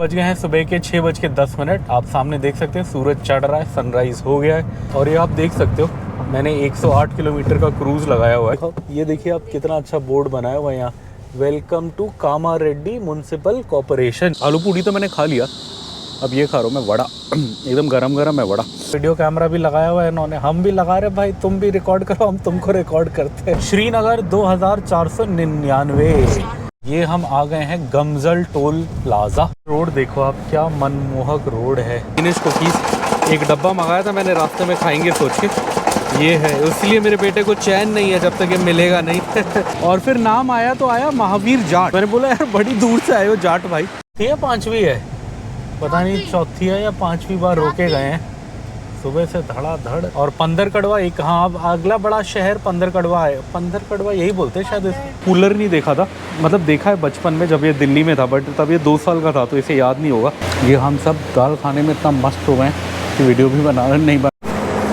बज गए हैं सुबह के 6:10। आप सामने देख सकते हैं सूरज चढ़ रहा है, सनराइज़ हो गया है। और ये आप देख सकते हो मैंने 108 किलोमीटर का क्रूज़ लगाया हुआ है। ये देखिए आप कितना अच्छा बोर्ड बनाया हुआ है यहाँ, welcome to Kamareddy municipal corporation. आलू पूड़ी तो मैंने खा लिया, अब ये खा रहा हूँ मैं वड़ा। एकदम गरम गरम है वड़ा। वीडियो कैमरा भी लगाया हुआ है इन्होंने, हम भी लगा रहे भाई, तुम भी रिकॉर्ड करो, हम तुमको रिकॉर्ड करते हैं। श्रीनगर 2499। ये हम आ गए हैं गमजल टोल प्लाजा। रोड देखो आप, क्या मनमोहक रोड है। फिनिश कुकीज़ एक डब्बा मंगाया था मैंने, रास्ते में खाएंगे सोच के, ये है। इसलिए मेरे बेटे को चैन नहीं है जब तक ये मिलेगा नहीं। और फिर नाम आया तो आया महावीर जाट। मैंने बोला यार बड़ी दूर से आए हो जाट भाई। ये 5वीं है, पता नहीं 4थी है या 5वीं बार रोके गए हैं सुबह से धड़ाधड़। और पंदरकड़वा एक, हाँ अब अगला बड़ा शहर पंदरकड़वा है। पंदरकड़वा यही बोलते हैं शायद। कूलर नहीं देखा था, मतलब देखा है बचपन में जब ये दिल्ली में था, बट तब ये 2 साल का था तो इसे याद नहीं होगा। ये हम सब दाल खाने में इतना मस्त हो गए हैं कि वीडियो भी बना नहीं बना।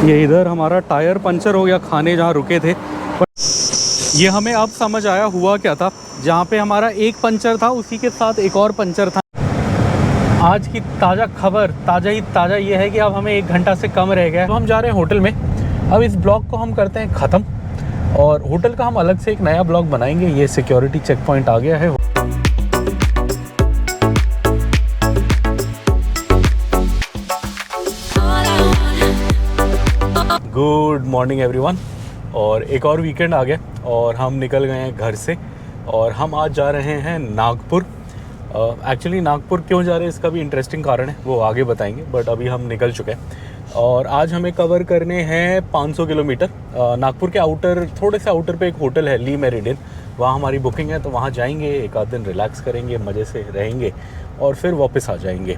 ये इधर हमारा टायर पंचर हो गया खाने जहाँ रुके थे। ये हमें अब समझ आया हुआ क्या था। जहाँ पे हमारा एक पंचर था उसी के साथ एक और पंचर था। आज की ताज़ा खबर, ताज़ा ही ताज़ा ये है कि अब हमें 1 घंटा से कम रह गया है। तो हम जा रहे हैं होटल में। अब इस ब्लॉग को हम करते हैं ख़त्म, और होटल का हम अलग से एक नया ब्लॉग बनाएंगे। ये सिक्योरिटी चेक पॉइंट आ गया है। Good morning everyone. और एक और वीकेंड आ गया और हम निकल गए हैं घर से, और हम आज जा रहे हैं नागपुर। एक्चुअली नागपुर क्यों जा रहे हैं इसका भी इंटरेस्टिंग कारण है, वो आगे बताएंगे, बट अभी हम निकल चुके हैं। और आज हमें कवर करने हैं 500 किलोमीटर। नागपुर के आउटर, थोड़े से आउटर पे एक होटल है ली मेरिडियन, वहाँ हमारी बुकिंग है। तो वहाँ जाएंगे, एक आध दिन रिलैक्स करेंगे, मज़े से रहेंगे और फिर वापस आ जाएंगे।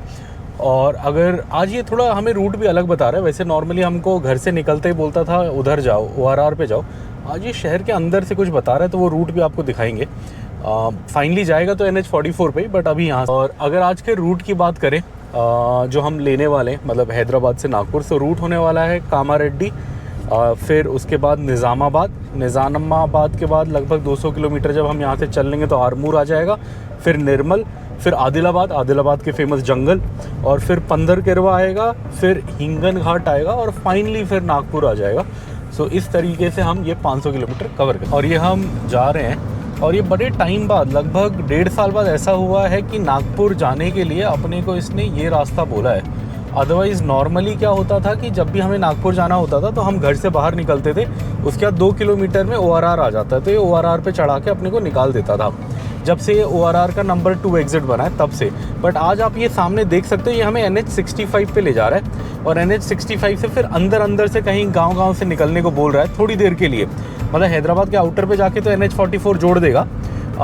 और अगर आज ये थोड़ा हमें रूट भी अलग बता रहा है। वैसे नॉर्मली हमको घर से निकलते ही बोलता था उधर जाओ, ORR पे जाओ। आज ये शहर के अंदर से कुछ बता रहा है, तो वो रूट भी आपको दिखाएंगे। फाइनली जाएगा तो NH44 पे, बट अभी यहाँ। और अगर आज के रूट की बात करें जो हम लेने वाले हैं, मतलब हैदराबाद से नागपुर, तो रूट होने वाला है कामारेड्डी, फिर उसके बाद निज़ामाबाद के बाद लगभग 200 किलोमीटर जब हम यहाँ से चल लेंगे तो आरमूर आ जाएगा, फिर निर्मल, फिर आदिलाबाद के फेमस जंगल, और फिर पंदरकड़वा आएगा, फिर हिंगन घाट आएगा, और फाइनली फिर नागपुर आ जाएगा। सो इस तरीके से हम ये 500 किलोमीटर कवर करें। और ये हम जा रहे हैं, और ये बड़े टाइम बाद, लगभग 1.5 साल बाद ऐसा हुआ है कि नागपुर जाने के लिए अपने को इसने ये रास्ता बोला है। अदरवाइज़ नॉर्मली क्या होता था कि जब भी हमें नागपुर जाना होता था तो हम घर से बाहर निकलते थे, उसके बाद 2 किलोमीटर में ORR आ जाता है, तो ये ORR पे चढ़ा के अपने को निकाल देता था। जब से ये ORR का नंबर 2 एग्जिट बना है तब से। बट आज आप ये सामने देख सकते हो, ये हमें NH65 पे ले जा रहा है, और NH65 से फिर अंदर से कहीं गाँव से निकलने को बोल रहा है थोड़ी देर के लिए। मतलब हैदराबाद के आउटर पे जाके तो NH44 जोड़ देगा।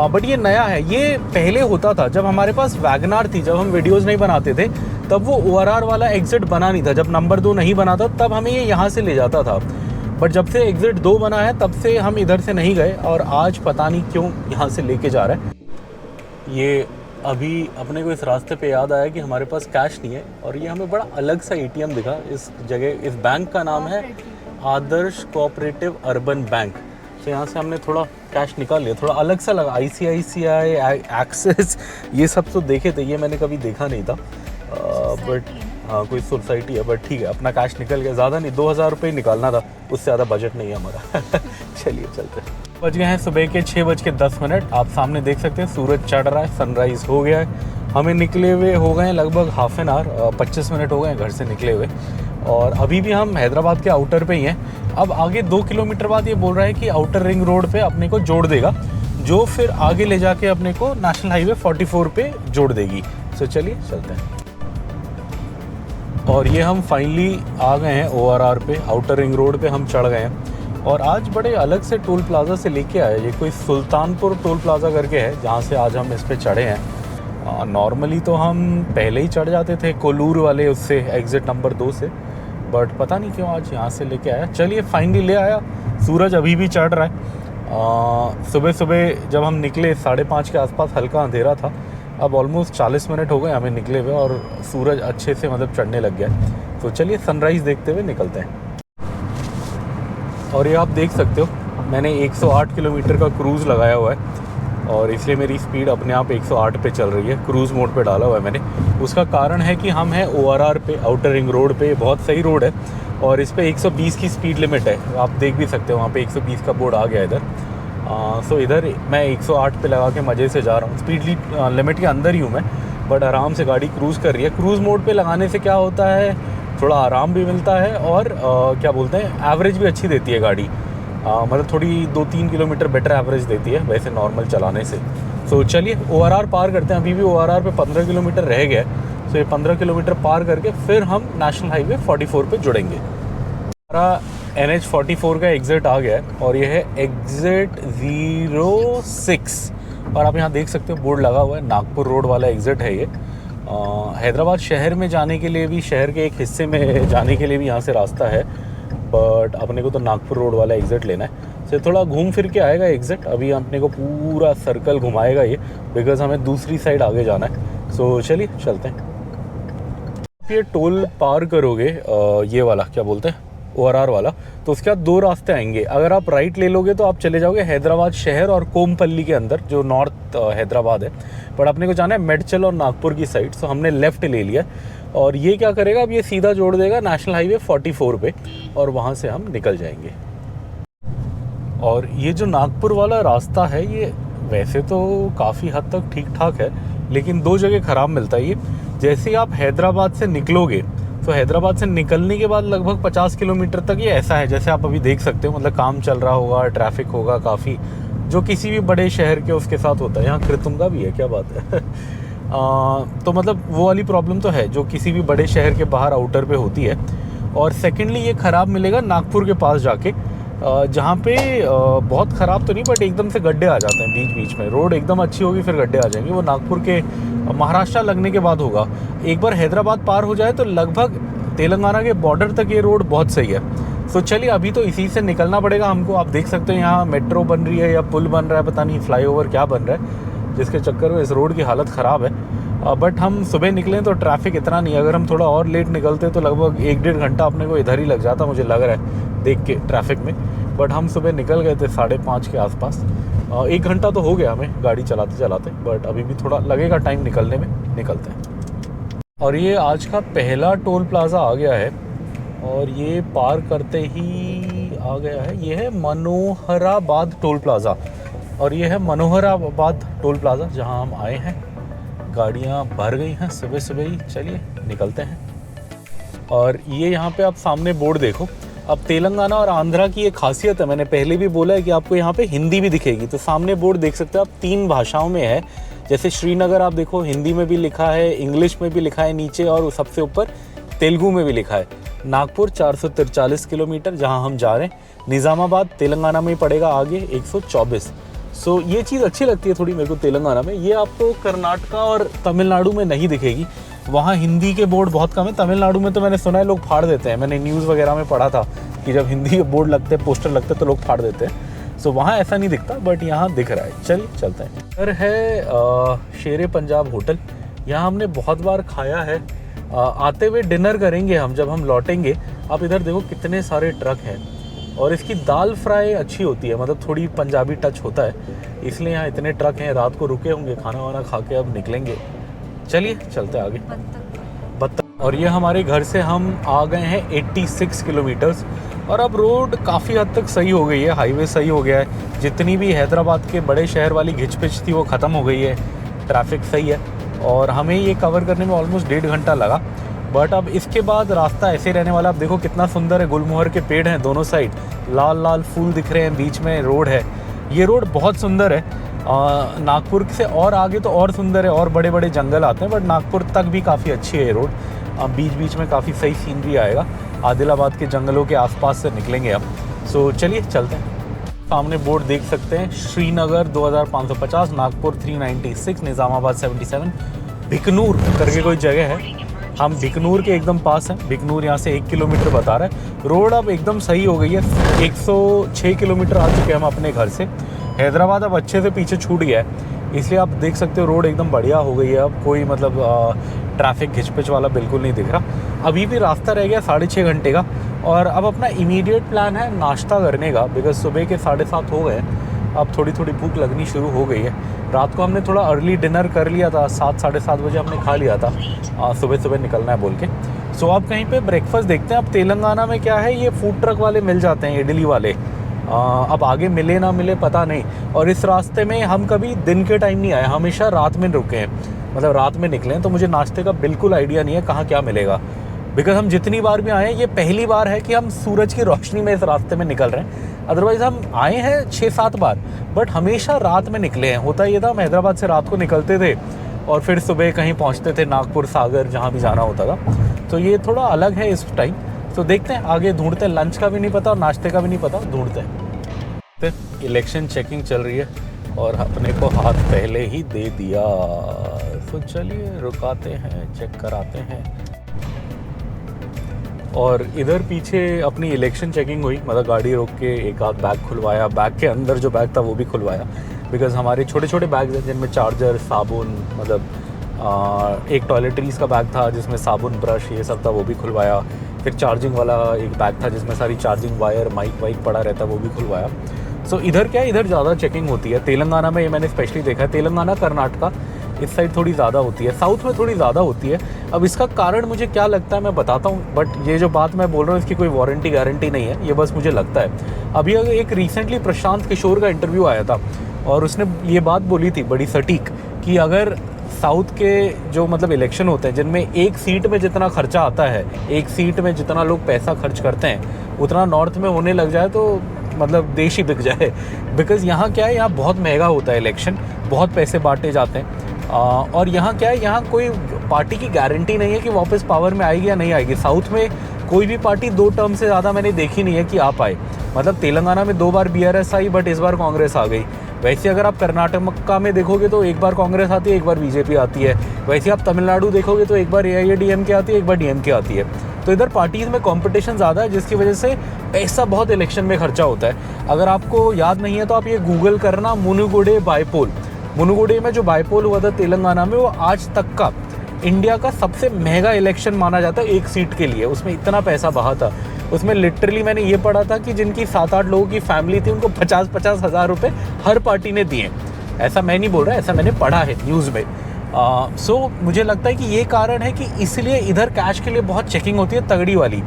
बट ये नया है। ये पहले होता था जब हमारे पास वैगनार थी, जब हम वीडियोज़ नहीं बनाते थे, तब वो ORR वाला एग्जिट बना नहीं था। जब नंबर 2 नहीं बना था तब हमें ये यहाँ से ले जाता था। बट जब से एग्जिट 2 बना है तब से हम इधर से नहीं गए, और आज पता नहीं क्यों यहाँ से लेके जा रहा है। ये अभी अपने को इस रास्ते पे याद आया कि हमारे पास कैश नहीं है, और ये हमें बड़ा अलग सा ATM दिखा इस जगह। इस बैंक का नाम है आदर्श कोऑपरेटिव अर्बन बैंक। तो यहाँ से हमने थोड़ा कैश निकाल लिया, थोड़ा अलग सा लगा। ICICI, एक्सिस, ये सब तो देखे थे, ये मैंने कभी देखा नहीं था। बट हाँ कोई सोसाइटी है, बट ठीक है, अपना कैश निकल गया। ज़्यादा नहीं, 2000 रुपये ही निकालना था, उससे ज़्यादा बजट नहीं है हमारा। चलिए चलते हैं। बज गए हैं सुबह के 6:10। आप सामने देख सकते हैं सूरज चढ़ रहा है, सनराइज़ हो गया है। हमें निकले हुए हो गए लगभग हाफ एन आवर, 25 मिनट हो गए हैं घर से निकले हुए, और अभी भी हम हैदराबाद के आउटर पे ही हैं। अब आगे 2 किलोमीटर बाद ये बोल रहा है कि आउटर रिंग रोड पे अपने को जोड़ देगा, जो फिर आगे ले जाके अपने को नेशनल हाईवे 44 पे जोड़ देगी। तो चलिए चलते हैं। और ये हम फाइनली आ गए हैं ORR पे, आउटर रिंग रोड पे हम चढ़ गए हैं। और आज बड़े अलग से टोल प्लाजा से लेके आए। ये कोई सुल्तानपुर टोल प्लाजा करके है, जहाँ से आज हम इस पे चढ़े हैं। नॉर्मली तो हम पहले ही चढ़ जाते थे कोलूर वाले उससे, एग्ज़िट नंबर 2 से, बट पता नहीं क्यों आज यहाँ से लेके आया। चलिए फाइनली ले आया। सूरज अभी भी चढ़ रहा है। सुबह जब हम निकले 5:30 के आसपास हल्का अंधेरा था। अब ऑलमोस्ट 40 मिनट हो गए हमें निकले हुए, और सूरज अच्छे से मतलब चढ़ने लग गया। तो चलिए सनराइज़ देखते हुए निकलते हैं। और ये आप देख सकते हो मैंने 108 किलोमीटर का क्रूज़ लगाया हुआ है, और इसलिए मेरी स्पीड अपने आप 108 पे चल रही है। क्रूज़ मोड पे डाला हुआ है मैंने। उसका कारण है कि हम हैं ORR पे, आउटर रिंग रोड पे। बहुत सही रोड है और इस पे 120 की स्पीड लिमिट है। आप देख भी सकते हो वहाँ पे 120 का बोर्ड आ गया इधर। सो इधर मैं 108 पे लगा के मज़े से जा रहा हूँ। स्पीड लिमिट के अंदर ही हूँ मैं, बट आराम से गाड़ी क्रूज़ कर रही है। क्रूज़ मोड पे लगाने से क्या होता है, थोड़ा आराम भी मिलता है और क्या बोलते हैं, एवरेज भी अच्छी देती है गाड़ी। मतलब थोड़ी 2-3 किलोमीटर बेटर एवरेज देती है वैसे नॉर्मल चलाने से। सो चलिए ORR पार करते हैं। अभी भी ORR पे 15 किलोमीटर रह गया है। सो ये 15 किलोमीटर पार करके फिर हम नेशनल हाईवे 44 पे जुड़ेंगे। हमारा NH 44 का एग्ज़िट आ गया है और ये है एग्ज़िट 06। और आप यहाँ देख सकते हो बोर्ड लगा हुआ है, नागपुर रोड वाला एग्ज़िट है ये। हैदराबाद शहर में जाने के लिए भी, शहर के एक हिस्से में जाने के लिए भी यहाँ से रास्ता है, बट अपने को तो नागपुर रोड वाला एग्ज़िट लेना है। से थोड़ा घूम फिर के आएगा एग्ज़िट। अभी अपने को पूरा सर्कल घुमाएगा ये, बिकॉज़ हमें दूसरी साइड आगे जाना है। सो चलिए चलते हैं। ये टोल पार करोगे ये वाला क्या बोलते हैं, ORR वाला, तो उसके बाद 2 रास्ते आएंगे। अगर आप राइट ले लोगे तो आप चले जाओगे हैदराबाद शहर और कोमपल्ली के अंदर, जो नॉर्थ हैदराबाद है। पर अपने को जाना है मेडचल और नागपुर की साइड, सो हमने लेफ़्ट ले लिया। और ये क्या करेगा, अब ये सीधा जोड़ देगा नेशनल हाईवे 44 पे और वहाँ से हम निकल जाएंगे। और ये जो नागपुर वाला रास्ता है ये वैसे तो काफ़ी हद तक ठीक ठाक है, लेकिन 2 जगह ख़राब मिलता है ये। जैसे ही आप हैदराबाद से निकलोगे तो हैदराबाद से निकलने के बाद लगभग 50 किलोमीटर तक ये ऐसा है जैसे आप अभी देख सकते हो, मतलब काम चल रहा होगा, ट्रैफिक होगा काफ़ी, जो किसी भी बड़े शहर के उसके साथ होता है। यहाँ कृतुंगा भी है, क्या बात है। तो मतलब वो वाली प्रॉब्लम तो है जो किसी भी बड़े शहर के बाहर आउटर पे होती है। और सेकेंडली ये ख़राब मिलेगा नागपुर के पास जाके, जहाँ पे बहुत ख़राब तो नहीं बट एकदम से गड्ढे आ जाते हैं बीच बीच में। रोड एकदम अच्छी होगी फिर गड्ढे आ जाएंगे। वो नागपुर के महाराष्ट्र लगने के बाद होगा। एक बार हैदराबाद पार हो जाए तो लगभग तेलंगाना के बॉर्डर तक ये रोड बहुत सही है। तो चलिए अभी तो इसी से निकलना पड़ेगा हमको। आप देख सकते हो यहाँ मेट्रो बन रही है या पुल बन रहा है, पता नहीं फ्लाईओवर क्या बन रहा है, जिसके चक्कर में इस रोड की हालत ख़राब है। बट हम सुबह निकलें तो ट्रैफिक इतना नहीं है। अगर हम थोड़ा और लेट निकलते तो लगभग 1-1.5 घंटा अपने को इधर ही लग जाता, मुझे लग रहा है देख के ट्रैफिक में। बट हम सुबह निकल गए थे 5:30 के आसपास। 1 घंटा तो हो गया हमें गाड़ी चलाते चलाते, बट अभी भी थोड़ा लगेगा टाइम निकलने में। निकलते हैं। और ये आज का पहला टोल प्लाज़ा आ गया है और ये पार करते ही आ गया है। ये है मनोहराबाद टोल प्लाज़ा और ये है मनोहराबाद टोल प्लाज़ा जहाँ हम आए हैं। गाड़ियाँ भर गई हैं सुबह सुबह ही। चलिए निकलते हैं। और ये यहाँ पे आप सामने बोर्ड देखो। अब तेलंगाना और आंध्रा की एक खासियत है, मैंने पहले भी बोला है कि आपको यहाँ पे हिंदी भी दिखेगी। तो सामने बोर्ड देख सकते हो आप, 3 भाषाओं में है। जैसे श्रीनगर आप देखो हिंदी में भी लिखा है, इंग्लिश में भी लिखा है नीचे, और सबसे ऊपर तेलुगु में भी लिखा है। नागपुर 443 किलोमीटर जहाँ हम जा रहे हैं। निज़ामाबाद तेलंगाना में ही पड़ेगा आगे 124। सो ये चीज़ अच्छी लगती है थोड़ी मेरे को तेलंगाना में। ये आपको कर्नाटका और तमिलनाडु में नहीं दिखेगी। वहाँ हिंदी के बोर्ड बहुत कम है। तमिलनाडु में तो मैंने सुना है लोग फाड़ देते हैं। मैंने न्यूज़ वगैरह में पढ़ा था कि जब हिंदी के बोर्ड लगते हैं, पोस्टर लगते हैं तो लोग फाड़ देते हैं। सो वहाँ ऐसा नहीं दिखता, बट यहाँ दिख रहा है। चलिए चलते हैं। इधर है शेरे पंजाब होटल। यहाँ हमने बहुत बार खाया है। आते हुए डिनर करेंगे हम जब हम लौटेंगे। आप इधर देखो कितने सारे ट्रक हैं और इसकी दाल फ्राई अच्छी होती है, मतलब थोड़ी पंजाबी टच होता है, इसलिए यहाँ इतने ट्रक हैं। रात को रुके होंगे, खाना वाना खा के अब निकलेंगे। चलिए चलते आगे। बत्तख। और ये हमारे घर से हम आ गए हैं 86 किलोमीटर्स और अब रोड काफ़ी हद तक सही हो गई है। हाईवे सही हो गया है। जितनी भी हैदराबाद के बड़े शहर वाली घिचपिच थी वो ख़त्म हो गई है। ट्रैफिक सही है और हमें ये कवर करने में ऑलमोस्ट 1.5 घंटा लगा। बट अब इसके बाद रास्ता ऐसे रहने वाला। आप देखो कितना सुंदर है, गुलमोहर के पेड़ हैं दोनों साइड, लाल लाल फूल दिख रहे हैं, बीच में रोड है। ये रोड बहुत सुंदर है। नागपुर से और आगे तो और सुंदर है, और बड़े बड़े जंगल आते हैं, बट नागपुर तक भी काफ़ी अच्छी है ये रोड। बीच बीच में काफ़ी सही सीनरी आएगा। आदिलाबाद के जंगलों के आसपास से निकलेंगे अब। सो चलिए चलते हैं। सामने बोर्ड देख सकते हैं, श्रीनगर 2550, नागपुर 396, निज़ामाबाद 77, बिकनूर करके कोई जगह है। हम बिकनूर के एकदम पास हैं। बिकनूर यहाँ से 1 किलोमीटर बता रहा है। रोड अब एकदम सही हो गई है। 106 किलोमीटर आ चुके हैं हम अपने घर से। हैदराबाद अब अच्छे से पीछे छूट गया है, इसलिए आप देख सकते हो रोड एकदम बढ़िया हो गई है। अब कोई मतलब ट्रैफिक घिचपिच वाला बिल्कुल नहीं दिख रहा। अभी भी रास्ता रह गया 6.5 घंटे का और अब अपना इमीडिएट प्लान है नाश्ता करने का, बिकॉज सुबह के 7:30 हो गए। अब थोड़ी थोड़ी भूख लगनी शुरू हो गई है। रात को हमने थोड़ा अर्ली डिनर कर लिया था, 7 साढ़े 7 बजे हमने खा लिया था, सुबह सुबह निकलना है बोल के। सो अब कहीं पे ब्रेकफास्ट देखते हैं। अब तेलंगाना में क्या है, ये फूड ट्रक वाले मिल जाते हैं, इडली वाले। अब आगे मिले ना मिले पता नहीं। और इस रास्ते में हम कभी दिन के टाइम नहीं आए, हमेशा रात में रुके हैं, मतलब रात में निकले हैं। तो मुझे नाश्ते का बिल्कुल आइडिया नहीं है कहाँ क्या मिलेगा, बिकॉज हम जितनी बार भी आए हैं ये पहली बार है कि हम सूरज की रोशनी में इस रास्ते में निकल रहे हैं। अदरवाइज़ हम आए हैं 6-7 बार, बट हमेशा रात में निकले हैं। होता ये था, हम हैदराबाद से रात को निकलते थे और फिर सुबह कहीं पहुंचते थे, नागपुर, सागर, जहां भी जाना होता था। तो ये थोड़ा अलग है इस टाइम। तो देखते हैं आगे, ढूंढते हैं। लंच का भी नहीं पता और नाश्ते का भी नहीं पता, ढूंढते हैं। इलेक्शन चेकिंग चल रही है और अपने को हाथ पहले ही दे दिया। तो चलिए रुकाते हैं, चेक कराते हैं। और इधर पीछे अपनी इलेक्शन चेकिंग हुई, मतलब गाड़ी रोक के एक आध बैग खुलवाया, बैग के अंदर जो बैग था वो भी खुलवाया, बिकॉज़ हमारे छोटे छोटे बैग हैं जिनमें चार्जर, साबुन, मतलब एक टॉयलेटरीज़ का बैग था जिसमें साबुन, ब्रश, ये सब था, वो भी खुलवाया। फिर चार्जिंग वाला एक बैग था जिसमें सारी चार्जिंग वायर, माइक वाइक पड़ा रहता, वो भी खुलवाया। सो इधर क्या है, इधर ज़्यादा चेकिंग होती है। तेलंगाना में ये मैंने स्पेशली देखा है, तेलंगाना, कर्नाटका इस साइड थोड़ी ज़्यादा होती है, साउथ में थोड़ी ज़्यादा होती है। अब इसका कारण मुझे क्या लगता है मैं बताता हूँ, बट ये जो बात मैं बोल रहा हूँ इसकी कोई वारंटी गारंटी नहीं है, ये बस मुझे लगता है। अभी एक रिसेंटली प्रशांत किशोर का इंटरव्यू आया था और उसने ये बात बोली थी बड़ी सटीक कि अगर साउथ के जो मतलब इलेक्शन होते हैं जिनमें एक सीट में जितना खर्चा आता है, एक सीट में जितना लोग पैसा खर्च करते हैं, उतना नॉर्थ में होने लग जाए तो मतलब देश ही बिक जाए। बिकॉज़ यहाँ क्या है, यहाँ बहुत महंगा होता है इलेक्शन, बहुत पैसे बांटे जाते हैं। और यहाँ क्या है, यहाँ कोई पार्टी की गारंटी नहीं है कि वापस पावर में आएगी या नहीं आएगी। साउथ में कोई भी पार्टी 2 टर्म से ज़्यादा मैंने देखी नहीं है कि आ पाए। मतलब तेलंगाना में 2 बार BRS आई, बट इस बार कांग्रेस आ गई। वैसे अगर आप कर्नाटका में देखोगे तो एक बार कांग्रेस आती है, एक बार BJP आती है। वैसे आप तमिलनाडु देखोगे तो एक बार AIADMK आती है, एक बार DMK आती है। तो इधर पार्टीज़ में कंपटीशन ज़्यादा है, जिसकी वजह से पैसा बहुत इलेक्शन में खर्चा होता है। अगर आपको याद नहीं है तो आप ये गूगल करना, मुनुगुडे बाईपोल। मुनुगुडे में जो बाईपोल हुआ था तेलंगाना में, वो आज तक का इंडिया का सबसे महंगा इलेक्शन माना जाता है एक सीट के लिए। उसमें इतना पैसा बहा था, उसमें लिटरली मैंने ये पढ़ा था कि जिनकी 7-8 लोगों की फैमिली थी उनको 50-50 हज़ार रुपये हर पार्टी ने दिए। ऐसा मैं नहीं बोल रहा, ऐसा मैंने पढ़ा है न्यूज़ में। सो मुझे लगता है कि ये कारण है कि इसलिए इधर कैश के लिए बहुत चेकिंग होती है, तगड़ी वाली।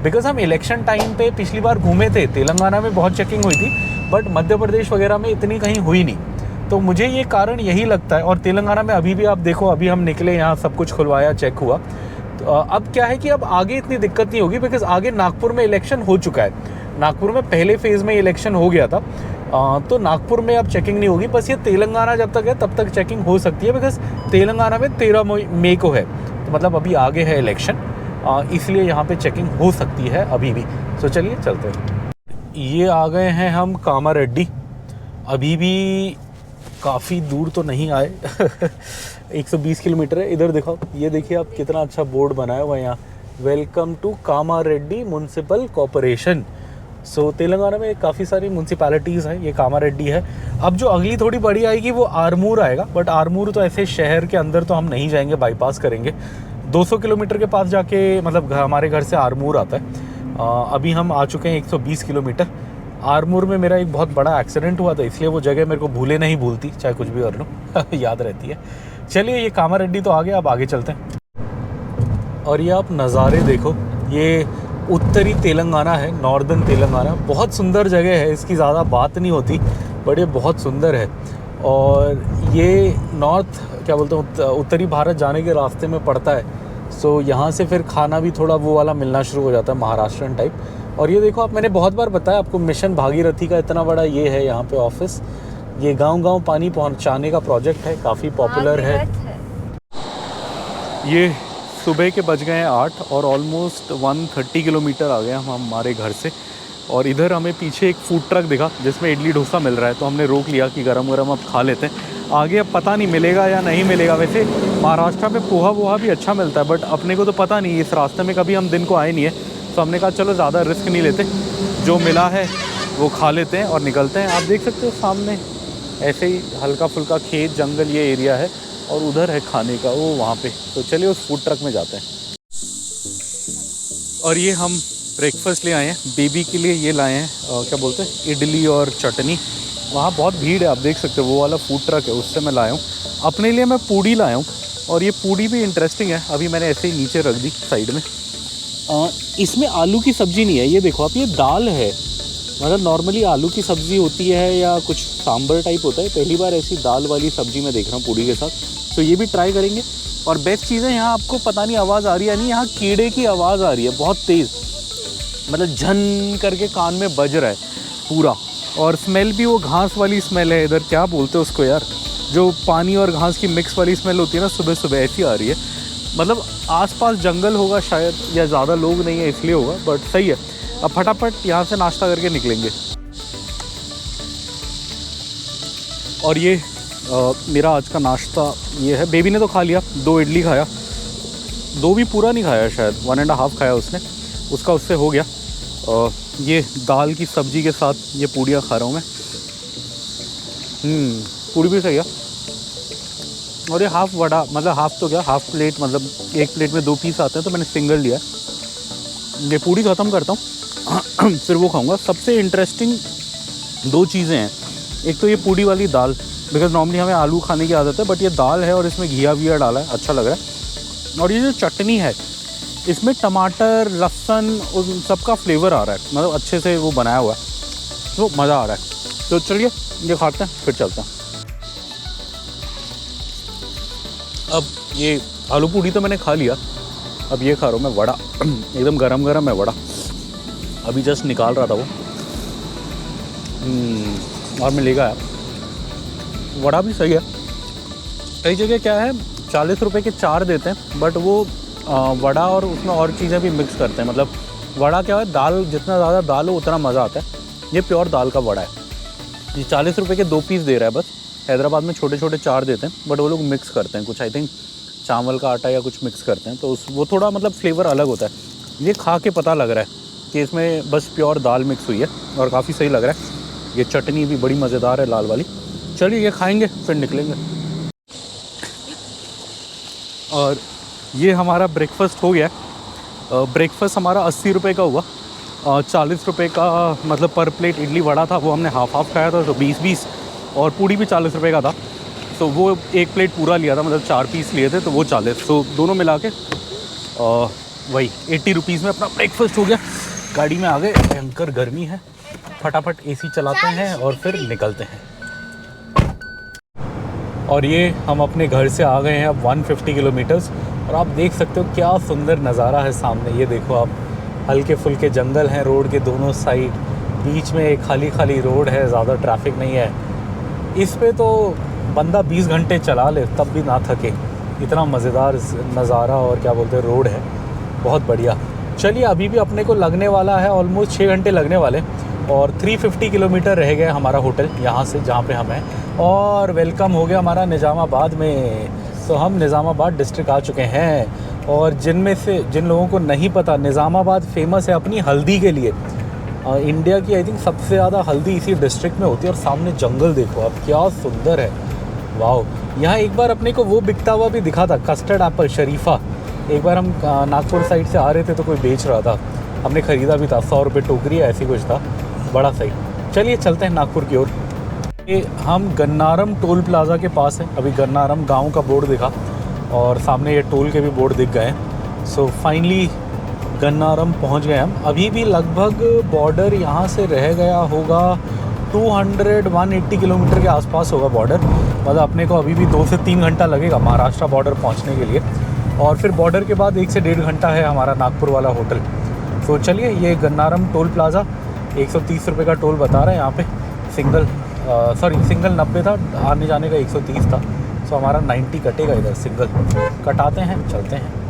बिकॉज हम इलेक्शन टाइम पे पिछली बार घूमे थे, तेलंगाना में बहुत चेकिंग हुई थी, बट मध्य प्रदेश वगैरह में इतनी कहीं हुई नहीं। तो मुझे ये कारण यही लगता है। और तेलंगाना में अभी भी आप देखो, अभी हम निकले यहाँ, सब कुछ खुलवाया, चेक हुआ। तो अब क्या है कि अब आगे इतनी दिक्कत नहीं होगी, बिकॉज आगे नागपुर में इलेक्शन हो चुका है। नागपुर में पहले फेज़ में इलेक्शन हो गया था, तो नागपुर में अब चेकिंग नहीं होगी। बस ये तेलंगाना जब तक है तब तक चेकिंग हो सकती है, बिकॉज तेलंगाना में 13 मई को है, तो मतलब अभी आगे है इलेक्शन, इसलिए यहाँ पे चेकिंग हो सकती है अभी भी। तो चलिए चलते हैं। ये आ गए हैं हम कामारेड्डी। अभी भी काफ़ी दूर तो नहीं आए 120 किलोमीटर है। इधर देखो, ये देखिए आप, कितना अच्छा बोर्ड बनाया हुआ है यहाँ, welcome to Kamareddy municipal corporation. So Telangana में काफ़ी सारी म्यूनसिपैलिटीज़ हैं, ये कामारेड्डी है। अब जो अगली थोड़ी बड़ी आएगी वो आरमूर आएगा, बट आरमूर तो ऐसे शहर के अंदर तो हम नहीं जाएंगे, बाईपास करेंगे। 200 किलोमीटर के पास जाके, मतलब हमारे घर से आरमूर आता है। अभी हम आ चुके हैं 120 किलोमीटर। आरमूर में मेरा एक बहुत बड़ा एक्सीडेंट हुआ था, इसलिए वो जगह मेरे को भूले नहीं भूलती, चाहे कुछ भी कर लो याद रहती है। चलिए, ये कामारेड्डी तो आ गया, अब आगे चलते हैं। और ये आप नज़ारे देखो, ये उत्तरी तेलंगाना है, नॉर्दर्न तेलंगाना। बहुत सुंदर जगह है, इसकी ज़्यादा बात नहीं होती, बट ये बहुत सुंदर है। और ये नॉर्थ, क्या बोलते हैं, उत्तरी भारत जाने के रास्ते में पड़ता है। सो यहाँ से फिर खाना भी थोड़ा वो वाला मिलना शुरू हो जाता है, महाराष्ट्रन टाइप। और ये देखो आप, मैंने बहुत बार बताया आपको, मिशन भागीरथी का इतना बड़ा ये है यहाँ पे ऑफिस। ये गांव-गांव पानी पहुँचाने का प्रोजेक्ट है, काफ़ी पॉपुलर है। ये सुबह के बज गए हैं 8 और ऑलमोस्ट 130 किलोमीटर आ गए हम हमारे घर से। और इधर हमें पीछे एक फूड ट्रक दिखा जिसमें इडली डोसा मिल रहा है, तो हमने रोक लिया कि गरम गरम अब खा लेते हैं। आगे अब पता नहीं मिलेगा या नहीं मिलेगा। वैसे महाराष्ट्र में पोहा वोहा भी अच्छा मिलता है, बट अपने को तो पता नहीं, इस रास्ते में कभी हम दिन को आए नहीं है, तो हमने कहा चलो ज़्यादा रिस्क नहीं लेते, जो मिला है वो खा लेते हैं और निकलते हैं। आप देख सकते हो सामने ऐसे ही हल्का फुल्का खेत, जंगल, ये एरिया है, और उधर है खाने का वो वहाँ पे। तो चलिए उस फूड ट्रक में जाते हैं। और ये हम ब्रेकफास्ट ले आए हैं, बेबी के लिए ये लाए हैं, क्या बोलते हैं, इडली और चटनी। वहाँ बहुत भीड़ है, आप देख सकते हो। वो वाला फूड ट्रक है, उससे मैं लाया हूँ। अपने लिए मैं पूड़ी लाया हूँ, और ये पूड़ी भी इंटरेस्टिंग है। अभी मैंने ऐसे ही नीचे रख दी साइड में। इसमें आलू की सब्ज़ी नहीं है, ये देखो आप, ये दाल है। मतलब नॉर्मली आलू की सब्ज़ी होती है या कुछ सांभर टाइप होता है, पहली बार ऐसी दाल वाली सब्ज़ी मैं देख रहा हूँ पूड़ी के साथ। तो ये भी ट्राई करेंगे। और बेस्ट चीज़ है, यहाँ आपको पता नहीं आवाज़ आ रही है नहीं, यहाँ कीड़े की आवाज़ आ रही है बहुत तेज़, मतलब झन करके कान में बज रहा है पूरा। और स्मेल भी वो घास वाली स्मेल है इधर, क्या बोलते हैं उसको यार, जो पानी और घास की मिक्स वाली स्मेल होती है ना, सुबह सुबह ऐसी आ रही है। मतलब आसपास जंगल होगा शायद, या ज़्यादा लोग नहीं है इसलिए होगा, बट सही है। अब फटाफट यहाँ से नाश्ता करके निकलेंगे। और ये मेरा आज का नाश्ता ये है। बेबी ने तो खा लिया, 2 इडली खाया, 2 भी पूरा नहीं खाया शायद, 1.5 खाया उसने, उसका उससे हो गया। ये दाल की सब्ज़ी के साथ ये पूड़ियाँ खा रहा हूँ मैं। पूड़ी भी सही है। और ये हाफ़ वड़ा, मतलब हाफ़ तो क्या, हाफ़ प्लेट, मतलब एक प्लेट में 2 पीस आते हैं, तो मैंने सिंगल लिया। ये पूड़ी ख़त्म करता हूँ फिर वो खाऊंगा। सबसे इंटरेस्टिंग 2 चीज़ें हैं। एक तो ये पूड़ी वाली दाल, बिकॉज नॉर्मली हमें आलू खाने की आदत है, बट ये दाल है और इसमें घिया विया डाला है, अच्छा लग रहा है। और ये जो चटनी है, इसमें टमाटर, लहसुन उन सबका फ्लेवर आ रहा है, मतलब अच्छे से वो बनाया हुआ है, तो मज़ा आ रहा है। तो चलिए ये खाते हैं फिर चलते हैं। अब ये आलू पूड़ी तो मैंने खा लिया, अब ये खा रहा हूँ मैं वड़ा। एकदम गरम गरम है वड़ा, अभी जस्ट निकाल रहा था वो। और मैं लेगा आया। वड़ा भी सही है। कई जगह क्या है, 40 रुपए के 4 देते हैं, बट वो वड़ा और उसमें और चीज़ें भी मिक्स करते हैं। मतलब वड़ा क्या है, दाल जितना ज़्यादा दाल हो उतना मज़ा आता है। ये प्योर दाल का वड़ा है। ये 40 रुपए के 2 पीस दे रहा है बस। हैदराबाद में छोटे छोटे 4 देते हैं, बट वो लोग मिक्स करते हैं कुछ, आई थिंक चावल का आटा या कुछ मिक्स करते हैं, तो वो थोड़ा मतलब फ्लेवर अलग होता है। ये खा के पता लग रहा है कि इसमें बस प्योर दाल मिक्स हुई है, और काफ़ी सही लग रहा है। ये चटनी भी बड़ी मज़ेदार है, लाल वाली। चलिए ये खाएंगे फिर निकलेंगे। और ये हमारा ब्रेकफास्ट हो गया। ब्रेकफास्ट हमारा 80 रुपये का हुआ। 40 रुपये का मतलब पर प्लेट इडली वड़ा था, वो हमने हाफ खाया था, तो 20-20। और पूड़ी भी 40 रुपये का था, तो वो एक प्लेट पूरा लिया था, मतलब 4 पीस लिए थे, तो वो 40। तो दोनों मिला के वही 80 रुपीज़ में अपना ब्रेकफास्ट हो गया। गाड़ी में आ गए, भयंकर गर्मी है, फटाफट एसी चलाते हैं और फिर निकलते हैं। और ये हम अपने घर से आ गए हैं अब 150 किलोमीटर्स, और आप देख सकते हो क्या सुंदर नज़ारा है सामने। ये देखो आप, हल्के फुल्के जंगल हैं रोड के दोनों साइड, बीच में एक खाली खाली रोड है, ज़्यादा ट्रैफिक नहीं है। इस पे तो बंदा 20 घंटे चला ले तब भी ना थके, इतना मज़ेदार नज़ारा और क्या बोलते हैं रोड है, बहुत बढ़िया। चलिए अभी भी अपने को लगने वाला है ऑलमोस्ट 6 घंटे लगने वाले, और 350 किलोमीटर रह गया हमारा होटल यहाँ से जहाँ पे हम हैं। और वेलकम हो गया हमारा निज़ामाबाद में। तो हम निज़ामाबाद डिस्ट्रिक्ट आ चुके हैं। और जिनमें से जिन लोगों को नहीं पता, निज़ामाबाद फेमस है अपनी हल्दी के लिए। इंडिया की आई थिंक सबसे ज़्यादा हल्दी इसी डिस्ट्रिक्ट में होती है। और सामने जंगल देखो आप, क्या सुंदर है, वाह। यहाँ एक बार अपने को वो बिकता हुआ भी दिखा था, कस्टर्ड एप्पल शरीफा। एक बार हम नागपुर साइड से आ रहे थे तो कोई बेच रहा था, हमने ख़रीदा भी था, 100 रुपये टोकरी है, ऐसी कुछ था, बड़ा सही। चलिए चलते हैं नागपुर की ओर। ये हम गन्नारम टोल प्लाज़ा के पास है। अभी गन्नारम गांव का बोर्ड दिखा, और सामने ये टोल के भी बोर्ड दिख गए। सो फाइनली गन्नारम पहुंच गए हम। अभी भी लगभग बॉर्डर यहाँ से रह गया होगा 200-180 किलोमीटर के आसपास होगा बॉर्डर। मतलब अपने को अभी भी 2 से 3 घंटा लगेगा महाराष्ट्र बॉर्डर पहुँचने के लिए। और फिर बॉर्डर के बाद 1 से 1.5 घंटा है हमारा नागपुर वाला होटल। तो चलिए, ये गन्नारम टोल प्लाज़ा 130 रुपये का टोल बता रहे हैं यहाँ पे। सिंगल 90 था, आने जाने का 130 था। सो हमारा 90 कटेगा इधर, सिंगल कटाते हैं, चलते हैं।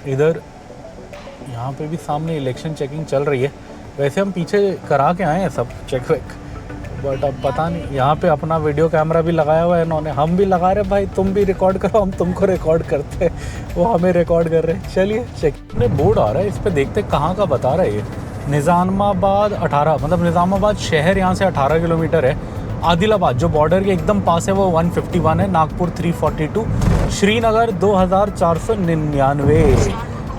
इधर यहाँ पे भी सामने इलेक्शन चेकिंग चल रही है। वैसे हम पीछे करा के आए हैं सब चेक वेक, बट अब पता नहीं। यहाँ पे अपना वीडियो कैमरा भी लगाया हुआ है इन्होंने, हम भी लगा रहे भाई, तुम भी रिकॉर्ड करो, हम तुमको रिकॉर्ड करते हैं, वो हमें रिकॉर्ड कर रहे हैं। चलिए चेक में बोर्ड आ रहा है, इस पर देखते कहाँ का बता रहा है ये। निज़ामाबाद 18, मतलब निज़ामाबाद शहर यहाँ से 18 किलोमीटर है। आदिलाबाद जो बॉर्डर के एकदम पास है वो 151 है। नागपुर 342, श्रीनगर 2499।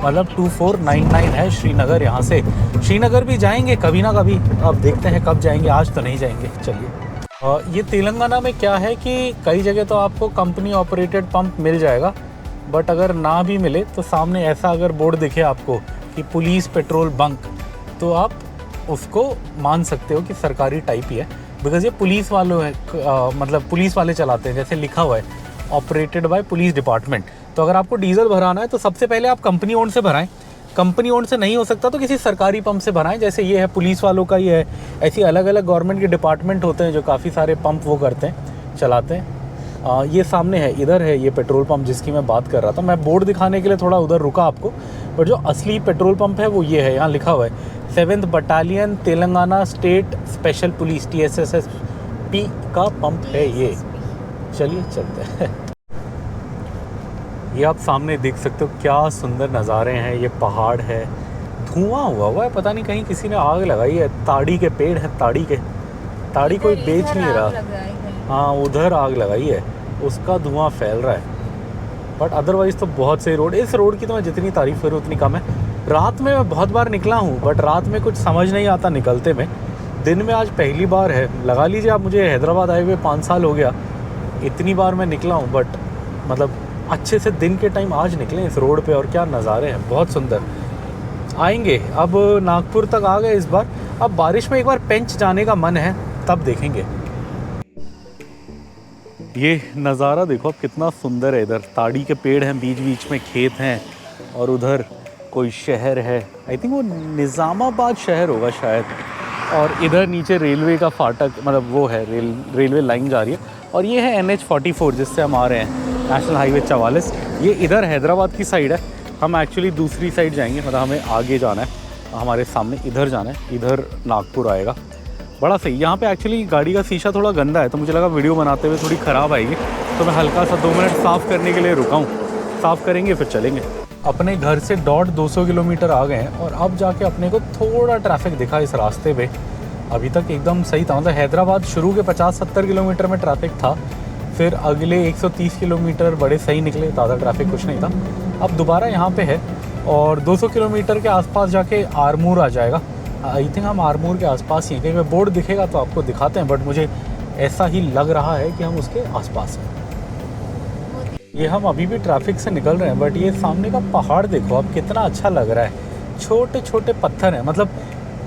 मतलब 2499 है श्रीनगर। यहाँ से श्रीनगर भी जाएंगे कभी ना कभी, अब देखते हैं कब जाएंगे, आज तो नहीं जाएंगे। चलिए। ये तेलंगाना में क्या है कि कई जगह तो आपको कंपनी ऑपरेटेड पंप मिल जाएगा, बट अगर ना भी मिले तो सामने ऐसा अगर बोर्ड दिखे आपको कि पुलिस पेट्रोल बंक, तो आप उसको मान सकते हो कि सरकारी टाइप ही है, बिकॉज ये पुलिस वालों है, मतलब पुलिस वाले चलाते हैं। जैसे लिखा हुआ है ऑपरेटेड बाय पुलिस डिपार्टमेंट। तो अगर आपको डीजल भराना है तो सबसे पहले आप कंपनी ओन से भराएं, कंपनी ओन से नहीं हो सकता तो किसी सरकारी पंप से भराएं। जैसे ये है पुलिस वालों का, ये है। ऐसी अलग अलग गवर्नमेंट के डिपार्टमेंट होते हैं जो काफ़ी सारे पंप वो करते हैं, चलाते हैं। ये सामने है, इधर है ये पेट्रोल पंप जिसकी मैं बात कर रहा था। मैं बोर्ड दिखाने के लिए थोड़ा उधर रुका आपको, बट जो असली पेट्रोल पंप है वो ये है। यहाँ लिखा हुआ है 7th battalion Telangana state special police TSSP का पंप है ये। चलिए चलते हैं। ये आप सामने देख सकते हो क्या सुंदर नज़ारे हैं। ये पहाड़ है, धुआं हुआ है, पता नहीं कहीं किसी ने आग लगाई है। ताड़ी के पेड़ हैं, ताड़ी कोई बेच नहीं रहा। हाँ, उधर आग लगाई है, उसका धुआं फैल रहा है। बट अदरवाइज़ तो बहुत सही रोड। इस रोड की तो मैं जितनी तारीफ़ करूँ उतनी कम है। रात में मैं बहुत बार निकला हूँ, बट रात में कुछ समझ नहीं आता निकलते में। दिन में आज पहली बार है। लगा लीजिए आप, मुझे हैदराबाद आए हुए 5 साल हो गया, इतनी बार मैं निकला हूँ, बट मतलब अच्छे से दिन के टाइम आज निकले इस रोड पे। और क्या नज़ारे हैं, बहुत सुंदर। आएंगे, अब नागपुर तक आ गए इस बार। अब बारिश में एक बार पेंच जाने का मन है, तब देखेंगे। ये नज़ारा देखो अब कितना सुंदर है। इधर ताड़ी के पेड़ हैं, बीच बीच में खेत हैं, और उधर कोई शहर है, आई थिंक वो निज़ामाबाद शहर होगा शायद। और इधर नीचे रेलवे का फाटक, मतलब वो है रेलवे लाइन जा रही है। और ये है NH44 जिससे हम आ रहे हैं, नेशनल हाईवे 44। ये इधर हैदराबाद की साइड है, हम एक्चुअली दूसरी साइड जाएंगे, मतलब हमें आगे जाना है, हमारे सामने इधर जाना है, इधर नागपुर आएगा। बड़ा सही। यहाँ पे एक्चुअली गाड़ी का शीशा थोड़ा गंदा है, तो मुझे लगा वीडियो बनाते हुए थोड़ी ख़राब आएगी, तो मैं हल्का सा 2 मिनट साफ़ करने के लिए रुका हूँ। साफ़ करेंगे फिर चलेंगे। अपने घर से 250 किलोमीटर आ गए हैं, और अब जाके अपने को थोड़ा ट्रैफिक दिखा इस रास्ते पे। अभी तक एकदम सही था, मतलब हैदराबाद शुरू के 50-70 किलोमीटर में ट्रैफिक था, फिर अगले 130 किलोमीटर बड़े सही निकले, ज़्यादा ट्रैफिक कुछ नहीं था। अब दोबारा यहाँ पे है, और 200 किलोमीटर के आसपास जाके आरमूर आ जाएगा। आई थिंक हम आरमूर के आसपास ही हैं, कहीं बोर्ड दिखेगा तो आपको दिखाते हैं, बट मुझे ऐसा ही लग रहा है कि हम उसके आसपास हैं। ये हम अभी भी ट्रैफिक से निकल रहे हैं, बट ये सामने का पहाड़ देखो अब कितना अच्छा लग रहा है। छोटे छोटे पत्थर हैं, मतलब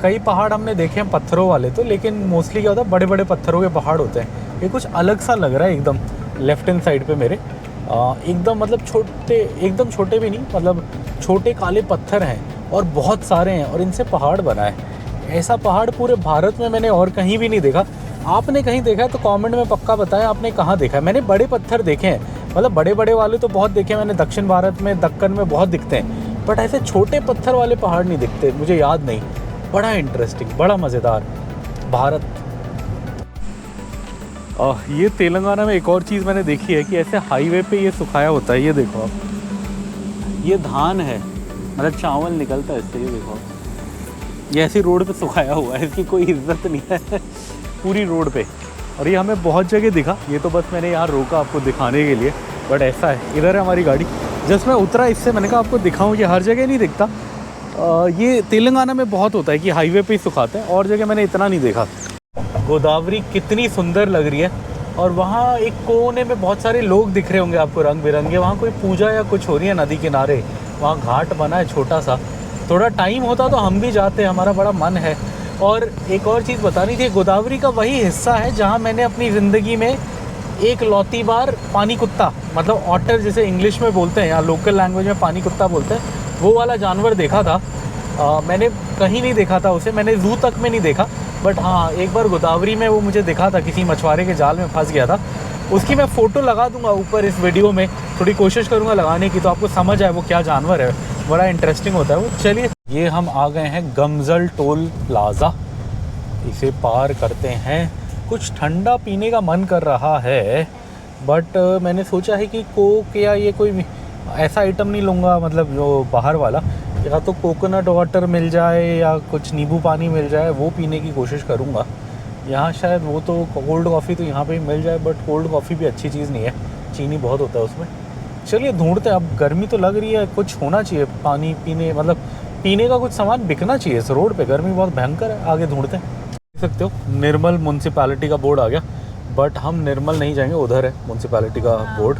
कई पहाड़ हमने देखे हैं पत्थरों वाले तो, लेकिन मोस्टली क्या होता है बड़े बड़े पत्थरों के पहाड़ होते हैं। ये कुछ अलग सा लग रहा है एकदम। लेफ्ट हैंड साइड पे मेरे एकदम, मतलब छोटे, एकदम छोटे भी नहीं, मतलब छोटे काले पत्थर हैं और बहुत सारे हैं, और इनसे पहाड़ बना है। ऐसा पहाड़ पूरे भारत में मैंने और कहीं भी नहीं देखा। आपने कहीं देखा है तो कमेंट में पक्का बताएं आपने कहाँ देखा है। मैंने बड़े पत्थर देखे हैं, मतलब बड़े बड़े वाले तो बहुत देखे हैं मैंने, दक्षिण भारत में, दक्कन में बहुत दिखते हैं, बट ऐसे छोटे पत्थर वाले पहाड़ नहीं दिखते, मुझे याद नहीं। बड़ा इंटरेस्टिंग, बड़ा मज़ेदार भारत। ये तेलंगाना में एक और चीज़ मैंने देखी है कि ऐसे हाईवे पे ये सुखाया होता है। ये देखो आप, ये धान है, मतलब चावल निकलता है इससे। ये देखो आप, ये ऐसी रोड पे सुखाया हुआ है, इसकी कोई इज्जत नहीं है पूरी रोड पे। और ये हमें बहुत जगह दिखा, ये तो बस मैंने यहाँ रोका आपको दिखाने के लिए, बट ऐसा है। इधर है हमारी गाड़ी, जस्ट मैं उतरा इससे, मैंने कहा आपको दिखाऊँ, ये हर जगह नहीं दिखता। ये तेलंगाना में बहुत होता है कि हाईवे पे ही सुखाते हैं, और जगह मैंने इतना नहीं देखा। गोदावरी कितनी सुंदर लग रही है, और वहाँ एक कोने में बहुत सारे लोग दिख रहे होंगे आपको रंग बिरंगे। वहाँ कोई पूजा या कुछ हो रही है नदी किनारे, वहाँ घाट बना है छोटा सा। थोड़ा टाइम होता तो हम भी जाते, हमारा बड़ा मन है। और एक और चीज़ बतानी थी, गोदावरी का वही हिस्सा है जहाँ मैंने अपनी ज़िंदगी में एक लौती बार पानी कुत्ता, मतलब ऑटर जिसे इंग्लिश में बोलते हैं, या लोकल लैंग्वेज में पानी कुत्ता बोलते हैं, वो वाला जानवर देखा था। मैंने कहीं नहीं देखा था उसे, मैंने ज़ू तक में नहीं देखा, बट हाँ एक बार गोदावरी में वो मुझे दिखा था, किसी मछुआरे के जाल में फंस गया था। उसकी मैं फ़ोटो लगा दूंगा ऊपर इस वीडियो में, थोड़ी कोशिश करूंगा लगाने की, तो आपको समझ आए वो क्या जानवर है। बड़ा इंटरेस्टिंग होता है वो। चलिए, ये हम आ गए हैं गमजल टोल प्लाज़ा, इसे पार करते हैं। कुछ ठंडा पीने का मन कर रहा है, बट मैंने सोचा है कि कोक या ये कोई ऐसा आइटम नहीं लूँगा, मतलब जो बाहर वाला, या तो कोकोनट वाटर मिल जाए या कुछ नींबू पानी मिल जाए, वो पीने की कोशिश करूँगा। यहाँ शायद वो तो कोल्ड कॉफ़ी तो यहाँ पे ही मिल जाए, बट कोल्ड कॉफ़ी भी अच्छी चीज़ नहीं है, चीनी बहुत होता है उसमें। चलिए ढूंढते हैं। अब गर्मी तो लग रही है, कुछ होना चाहिए पानी पीने, मतलब पीने का कुछ सामान बिकना चाहिए इस रोड पे। गर्मी बहुत भयंकर है। आगे ढूंढते हैं। देख सकते हो निर्मल म्यूनसिपैलिटी का बोर्ड आ गया, बट हम निर्मल नहीं जाएंगे, उधर है म्यूनसिपैलिटी का board,